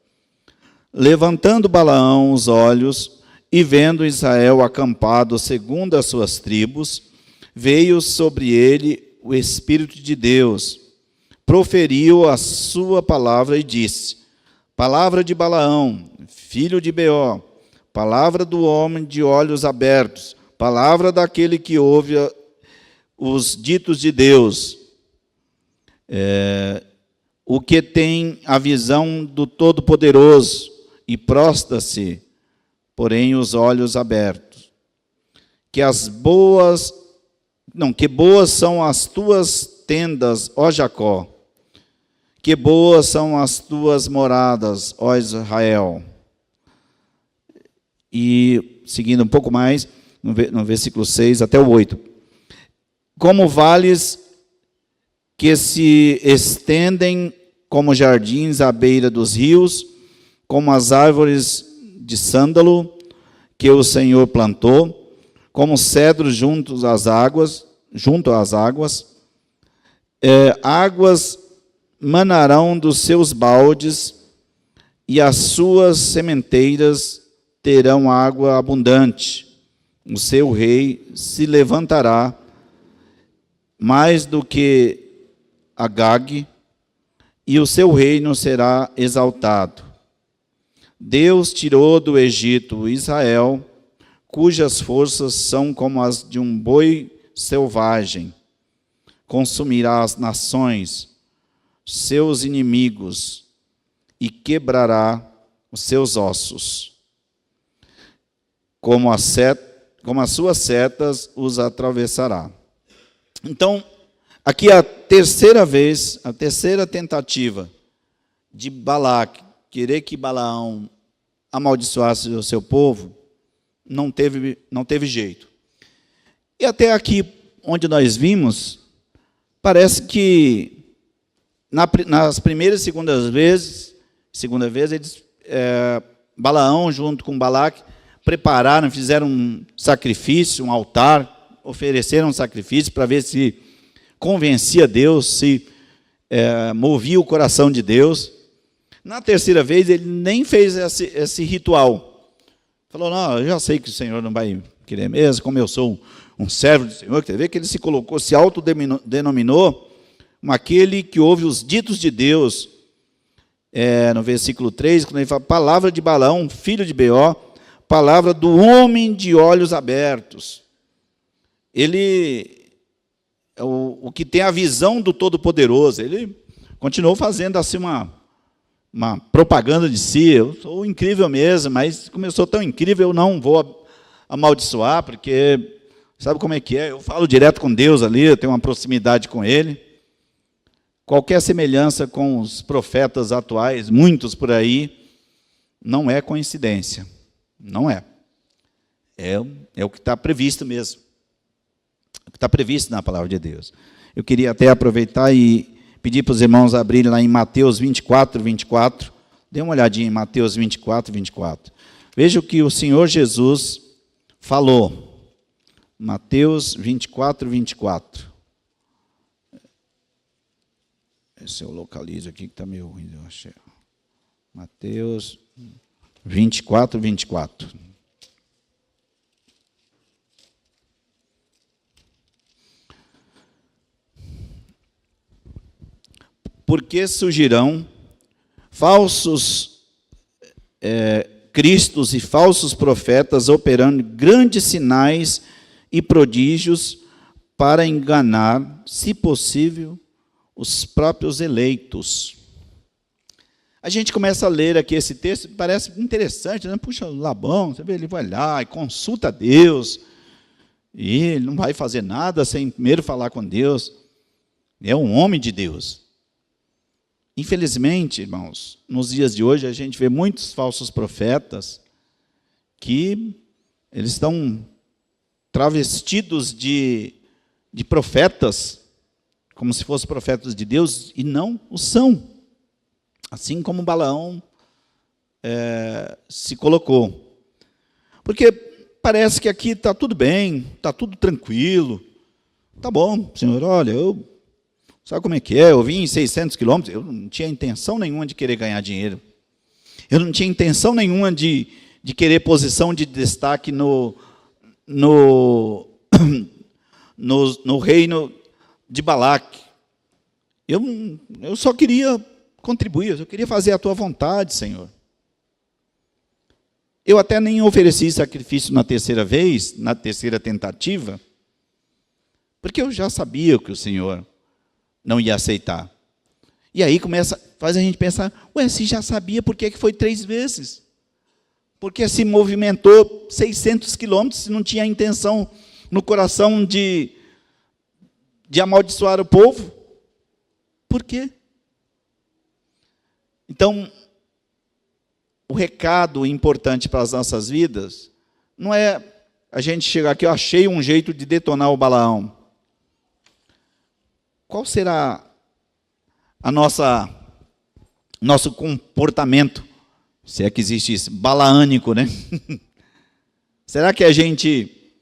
Levantando Balaão os olhos e vendo Israel acampado segundo as suas tribos, veio sobre ele o Espírito de Deus, proferiu a sua palavra e disse: palavra de Balaão, filho de Beó, palavra do homem de olhos abertos, palavra daquele que ouve os ditos de Deus, o que tem a visão do Todo-Poderoso e prostra-se, porém os olhos abertos. Que boas são as tuas tendas, ó Jacó, que boas são as tuas moradas, ó Israel. E, seguindo um pouco mais, no versículo 6 até o 8. Como vales que se estendem como jardins à beira dos rios, como as árvores de sândalo que o Senhor plantou, como cedros junto às águas, águas manarão dos seus baldes, e as suas sementeiras terão água abundante. O seu rei se levantará mais do que Agag, e o seu reino será exaltado. Deus tirou do Egito Israel, cujas forças são como as de um boi selvagem. Consumirá as nações, seus inimigos, e quebrará os seus ossos. Como as suas setas os atravessará. Então, aqui a terceira tentativa de Balaque querer que Balaão amaldiçoasse o seu povo, não teve jeito. E até aqui, onde nós vimos, parece que nas primeiras e segunda vez, Balaão, junto com Balaque, prepararam, fizeram um sacrifício, um altar, ofereceram um sacrifício para ver se convencia Deus, se movia o coração de Deus. Na terceira vez, ele nem fez esse ritual. Falou: não, eu já sei que o Senhor não vai querer mesmo, como eu sou um servo do Senhor. Quer ver que ele se autodenominou como aquele que ouve os ditos de Deus. No versículo 3, quando ele fala: palavra de Balaão, filho de Beó, palavra do homem de olhos abertos. Ele é o que tem a visão do Todo-Poderoso. Ele continuou fazendo assim uma propaganda de si: eu sou incrível mesmo, mas como eu sou tão incrível, eu não vou amaldiçoar, porque sabe como é que é? Eu falo direto com Deus ali, eu tenho uma proximidade com Ele. Qualquer semelhança com os profetas atuais, muitos por aí, não é coincidência. Não é. É o que está previsto mesmo. É o que está previsto na palavra de Deus. Eu queria até aproveitar e pedir para os irmãos abrirem lá em Mateus 24, 24. Dê uma olhadinha em Mateus 24, 24. Veja o que o Senhor Jesus falou. Mateus 24, 24. Esse eu localizo aqui que está meio ruim, eu achei. Mateus 24, 24. Porque surgirão falsos cristos e falsos profetas operando grandes sinais e prodígios para enganar, se possível, os próprios eleitos. A gente começa a ler aqui esse texto, parece interessante, né? Puxa, Labão, você vê, ele vai lá e consulta a Deus, e ele não vai fazer nada sem primeiro falar com Deus. É um homem de Deus. Infelizmente, irmãos, nos dias de hoje a gente vê muitos falsos profetas que eles estão travestidos de profetas, como se fossem profetas de Deus, e não o são. Assim como Balaão se colocou. Porque parece que aqui está tudo bem, está tudo tranquilo. Tá bom, Senhor, olha, sabe como é que é? Eu vim em 600 quilômetros, eu não tinha intenção nenhuma de querer ganhar dinheiro. Eu não tinha intenção nenhuma de querer posição de destaque no reino de Balaque. Eu só queria contribuir, eu queria fazer a tua vontade, Senhor. Eu até nem ofereci sacrifício na terceira vez, na terceira tentativa, porque eu já sabia que o Senhor não ia aceitar. E aí faz a gente pensar, se já sabia, por que foi 3 vezes? Porque se movimentou 600 quilômetros, se não tinha intenção no coração de amaldiçoar o povo? Por quê? Então, o recado importante para as nossas vidas não é a gente chegar aqui, eu achei um jeito de detonar o Balaão. Qual será nosso comportamento, se é que existe isso, balaânico, né? Será que a gente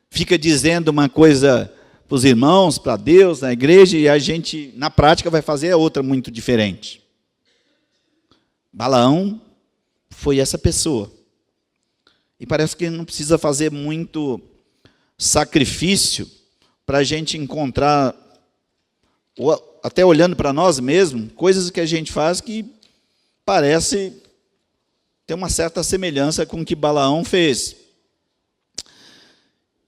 fica dizendo uma coisa para os irmãos, para Deus, na igreja, e a gente, na prática, vai fazer a outra muito diferente? Balaão foi essa pessoa. E parece que não precisa fazer muito sacrifício para a gente encontrar, até olhando para nós mesmos, coisas que a gente faz que parece ter uma certa semelhança com o que Balaão fez.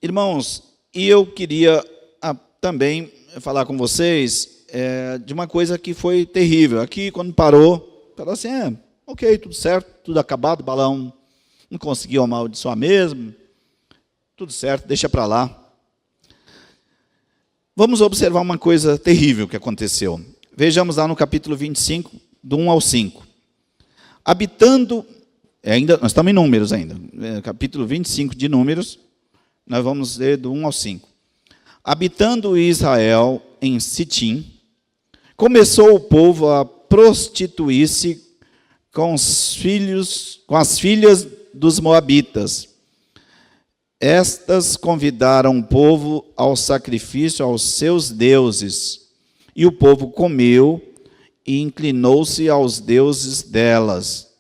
Irmãos, e eu queria também falar com vocês de uma coisa que foi terrível. Aqui, quando parou assim, ok, tudo certo, tudo acabado, Balaão não conseguiu amaldiçoar mesmo, tudo certo, deixa para lá. Vamos observar uma coisa terrível que aconteceu. Vejamos lá no capítulo 25, do 1 ao 5. Habitando, nós estamos em Números ainda, capítulo 25 de Números, nós vamos ler do 1 ao 5. Habitando Israel em Sitim, começou o povo a prostituir-se com as filhas dos moabitas. Estas convidaram o povo ao sacrifício aos seus deuses, e o povo comeu e inclinou-se aos deuses delas,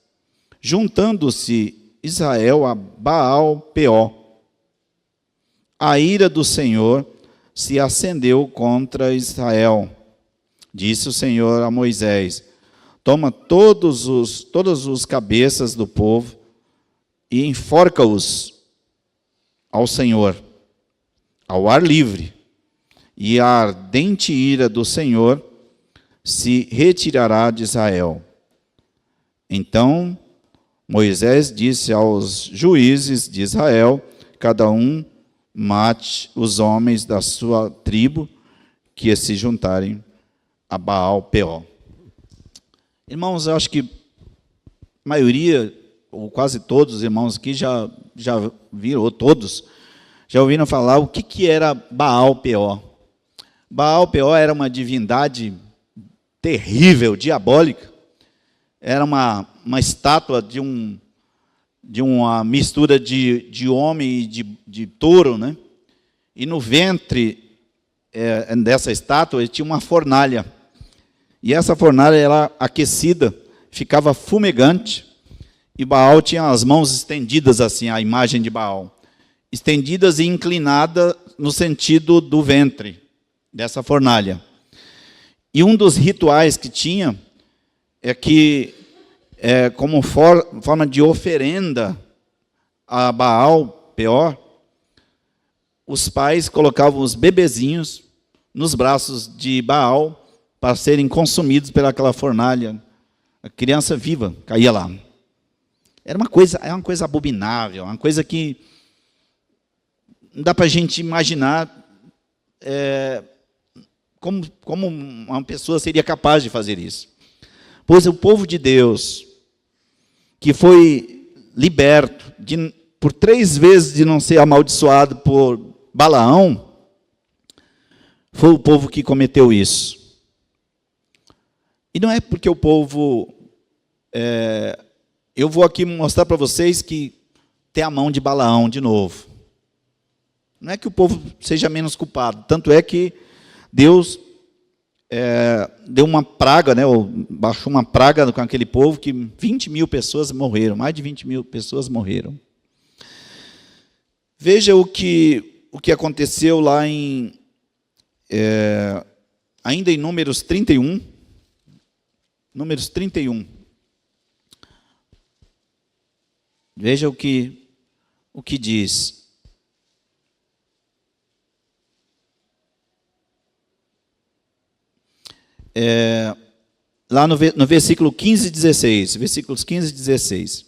juntando-se Israel a Baal-Peor. A ira do Senhor se acendeu contra Israel. Disse o Senhor a Moisés: toma todos os cabeças do povo e enforca-os ao Senhor, ao ar livre, e a ardente ira do Senhor se retirará de Israel. Então Moisés disse aos juízes de Israel: cada um mate os homens da sua tribo que se juntarem a Baal-Peor. Irmãos, eu acho que a maioria, ou quase todos os irmãos aqui já viram, ou todos, já ouviram falar o que era Baal-Peor. Baal-Peor era uma divindade terrível, diabólica. Era uma estátua de de uma mistura de homem e de touro, né? E no ventre dessa estátua tinha uma fornalha. E essa fornalha era aquecida, ficava fumegante, e Baal tinha as mãos estendidas assim, a imagem de Baal, estendidas e inclinadas no sentido do ventre dessa fornalha. E um dos rituais que tinha é que, como forma de oferenda a Baal, Peor, os pais colocavam os bebezinhos nos braços de Baal para serem consumidos pelaquela fornalha. A criança viva caía lá. Era uma coisa abominável, uma coisa que não dá para a gente imaginar como uma pessoa seria capaz de fazer isso. Pois o povo de Deus, que foi liberto por 3 vezes de não ser amaldiçoado por Balaão, foi o povo que cometeu isso. E não é porque o povo... eu vou aqui mostrar para vocês que tem a mão de Balaão de novo. Não é que o povo seja menos culpado. Tanto é que Deus deu uma praga, né, ou baixou uma praga com aquele povo que 20 mil pessoas morreram. Mais de 20 mil pessoas morreram. Veja o que aconteceu lá ainda em Números 31. Números 31. Veja o que diz. Lá no versículo 15 e 16. Versículos 15 e 16.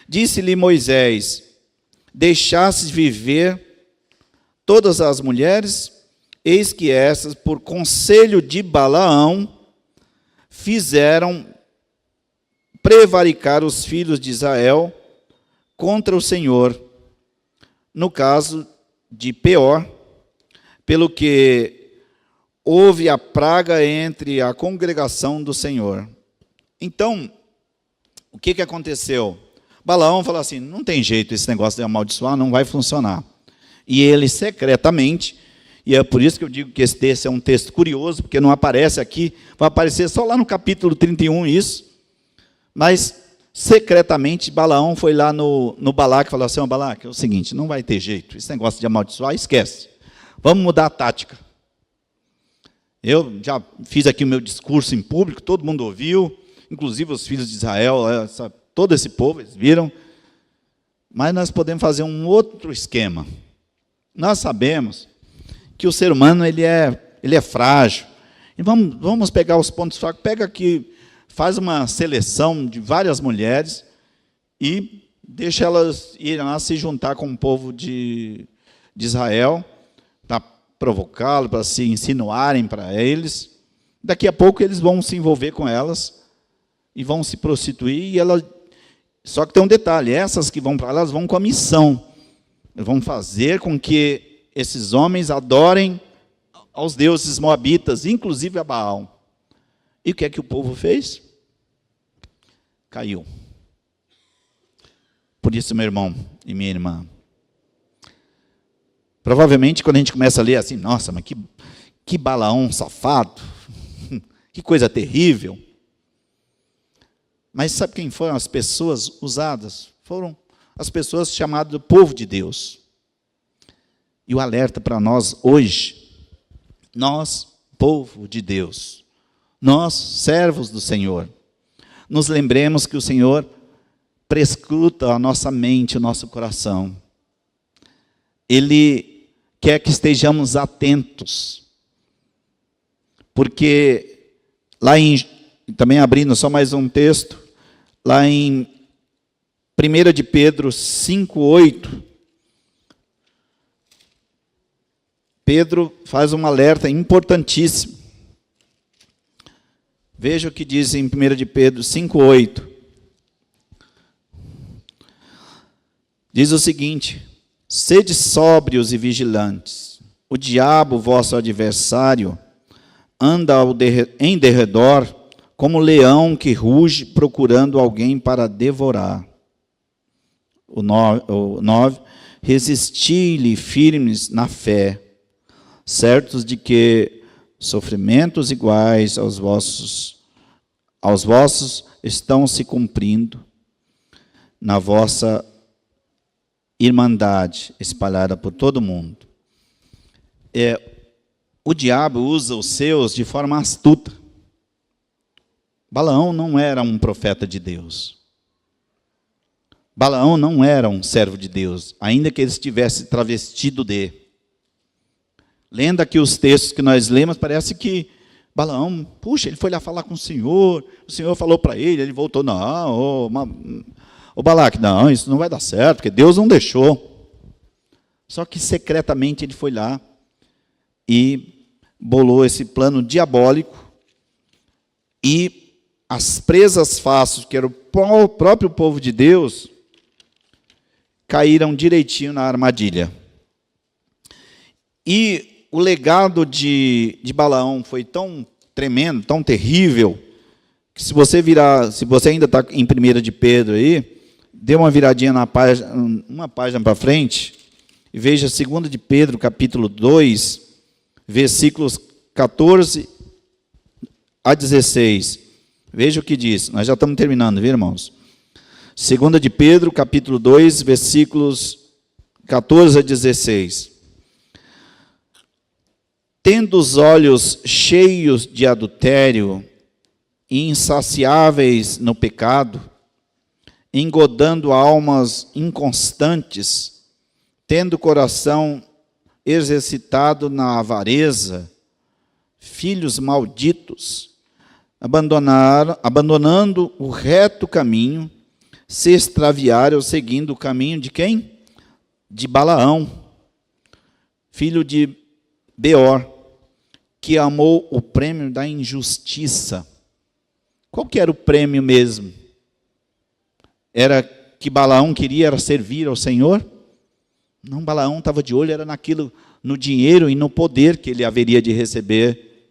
Disse-lhe Moisés: deixastes viver todas as mulheres, eis que essas, por conselho de Balaão, fizeram prevaricar os filhos de Israel contra o Senhor, no caso de Peor, pelo que houve a praga entre a congregação do Senhor. Então, o que aconteceu? Balaão falou assim, não tem jeito, esse negócio de amaldiçoar não vai funcionar. E ele secretamente, e é por isso que eu digo que esse texto é um texto curioso, porque não aparece aqui, vai aparecer só lá no capítulo 31 isso, mas secretamente Balaão foi lá no Balaque e falou assim, Balaque, é o seguinte, não vai ter jeito, esse negócio de amaldiçoar, esquece, vamos mudar a tática. Eu já fiz aqui o meu discurso em público, todo mundo ouviu, inclusive os filhos de Israel, todo esse povo, eles viram, mas nós podemos fazer um outro esquema. Nós sabemos que o ser humano ele é frágil. E vamos pegar os pontos fracos. Pega aqui, faz uma seleção de várias mulheres e deixa elas irem lá se juntar com o povo de Israel para provocá-lo, para se insinuarem para eles. Daqui a pouco eles vão se envolver com elas e vão se prostituir. Só que tem um detalhe, essas que vão para lá, elas vão com a missão. Vão fazer com que esses homens adorem aos deuses moabitas, inclusive a Baal. E o que é que o povo fez? Caiu. Por isso, meu irmão e minha irmã, provavelmente quando a gente começa a ler assim, nossa, mas que Balaão safado, que coisa terrível. Mas sabe quem foram as pessoas usadas? Foram as pessoas chamadas povo de Deus. E o alerta para nós hoje, nós, povo de Deus, nós, servos do Senhor, nos lembremos que o Senhor prescruta a nossa mente, o nosso coração. Ele quer que estejamos atentos. Porque, também abrindo só mais um texto, lá em 1 de Pedro 5:8, Pedro faz um alerta importantíssimo. Veja o que diz em 1 de Pedro 5:8. Diz o seguinte: sede sóbrios e vigilantes. O diabo, vosso adversário, anda em derredor como leão que ruge procurando alguém para devorar. o 9, resisti-lhe firmes na fé, certos de que sofrimentos iguais aos vossos estão se cumprindo na vossa irmandade espalhada por todo o mundo. O diabo usa os seus de forma astuta. Balaão não era um profeta de Deus. Balaão não era um servo de Deus, ainda que ele estivesse travestido de. Lendo aqui os textos que nós lemos, parece que Balaão, puxa, ele foi lá falar com o Senhor falou para ele voltou, não, ô Balaque, não, isso não vai dar certo, porque Deus não deixou. Só que secretamente ele foi lá e bolou esse plano diabólico, e as presas fáceis, que era o próprio povo de Deus, caíram direitinho na armadilha. E o legado de Balaão foi tão tremendo, tão terrível, que se você ainda está em 1 de Pedro aí, dê uma viradinha uma página para frente, e veja 2 de Pedro, capítulo 2, versículos 14 a 16. Veja o que diz. Nós já estamos terminando, viu, irmãos? 2 de Pedro, capítulo 2, versículos 14 a 16. Tendo os olhos cheios de adultério e insaciáveis no pecado, engodando almas inconstantes, tendo o coração exercitado na avareza, filhos malditos, abandonando o reto caminho, se extraviaram seguindo o caminho de quem? De Balaão, filho de Beor, que amou o prêmio da injustiça. Qual que era o prêmio mesmo? Era que Balaão queria servir ao Senhor? Não, Balaão estava de olho, era naquilo, no dinheiro e no poder que ele haveria de receber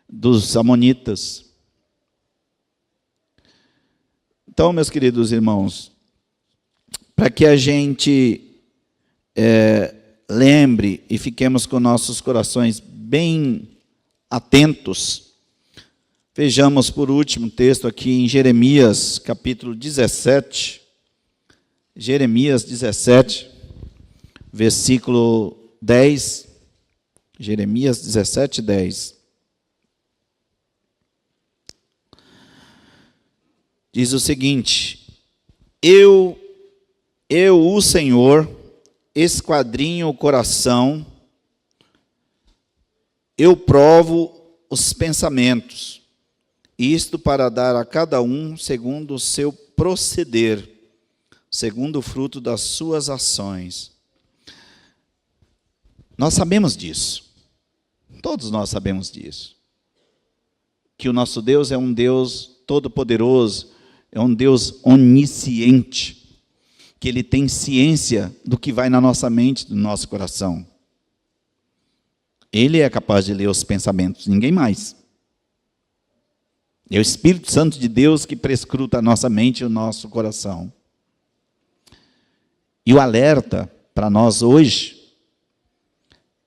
dos amonitas. Então, meus queridos irmãos, para que a gente lembre e fiquemos com nossos corações bem atentos, vejamos por último texto aqui em Jeremias, capítulo 17. Jeremias 17, versículo 10. Jeremias 17, 10. Diz o seguinte: Eu, o Senhor, esquadrinho o coração, eu provo os pensamentos, isto para dar a cada um segundo o seu proceder, segundo o fruto das suas ações. Nós sabemos disso, todos nós sabemos disso, que o nosso Deus é um Deus todo-poderoso, é um Deus onisciente, que Ele tem ciência do que vai na nossa mente, do nosso coração. Ele é capaz de ler os pensamentos, ninguém mais. É o Espírito Santo de Deus que prescruta a nossa mente e o nosso coração. E o alerta para nós hoje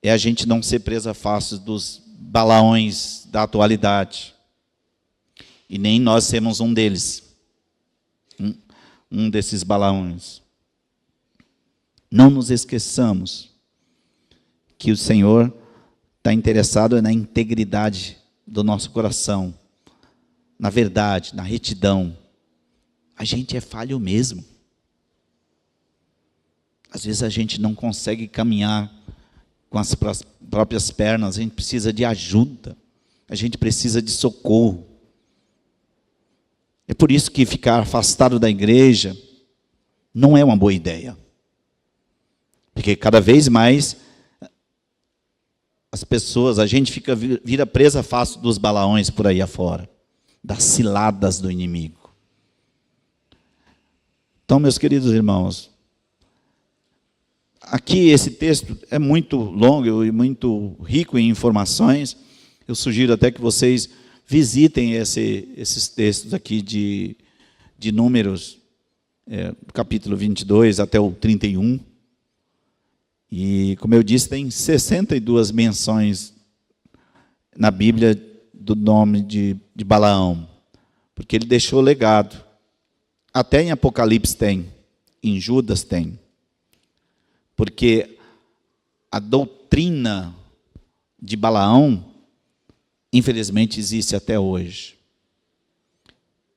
é a gente não ser presa fácil dos Balaões da atualidade. E nem nós sermos um deles. Um desses Balaões. Não nos esqueçamos que o Senhor está interessado na integridade do nosso coração, na verdade, na retidão. A gente é falho mesmo. Às vezes a gente não consegue caminhar com as próprias pernas, a gente precisa de ajuda, a gente precisa de socorro. É por isso que ficar afastado da igreja não é uma boa ideia. Porque cada vez mais as pessoas, a gente vira presa fácil dos Balaões por aí afora, das ciladas do inimigo. Então, meus queridos irmãos, aqui esse texto é muito longo e muito rico em informações. Eu sugiro até que vocês visitem esses textos aqui de Números. capítulo 22 até o 31. E, como eu disse, tem 62 menções na Bíblia do nome de Balaão, porque ele deixou legado. Até em Apocalipse tem, em Judas tem. Porque a doutrina de Balaão, infelizmente, existe até hoje.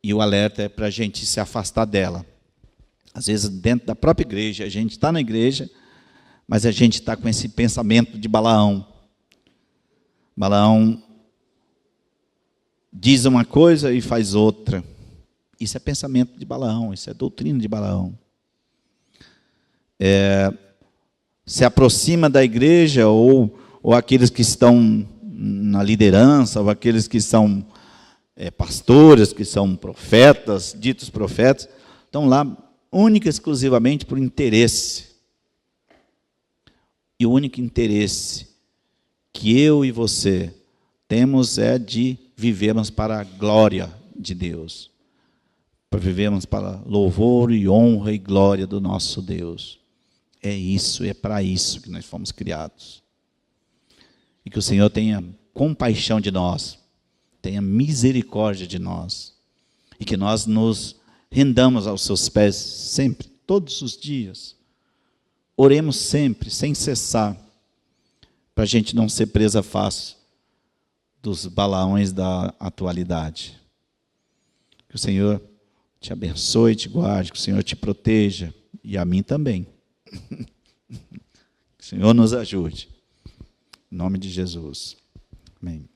E o alerta é para a gente se afastar dela. Às vezes, dentro da própria igreja, a gente está na igreja, mas a gente está com esse pensamento de Balaão. Balaão diz uma coisa e faz outra. Isso é pensamento de Balaão, isso é doutrina de Balaão. Se aproxima da igreja, ou aqueles que estão na liderança, ou aqueles que são pastores, que são profetas, ditos profetas, estão lá única e exclusivamente por interesse. E o único interesse que eu e você temos é de vivermos para a glória de Deus. Para vivermos para louvor e honra e glória do nosso Deus. É isso, é para isso que nós fomos criados. E que o Senhor tenha compaixão de nós, tenha misericórdia de nós, e que nós nos rendamos aos seus pés sempre, todos os dias. Oremos sempre, sem cessar, para a gente não ser presa fácil dos Balaões da atualidade. Que o Senhor te abençoe, te guarde, que o Senhor te proteja, e a mim também. Que o Senhor nos ajude. Em nome de Jesus. Amém.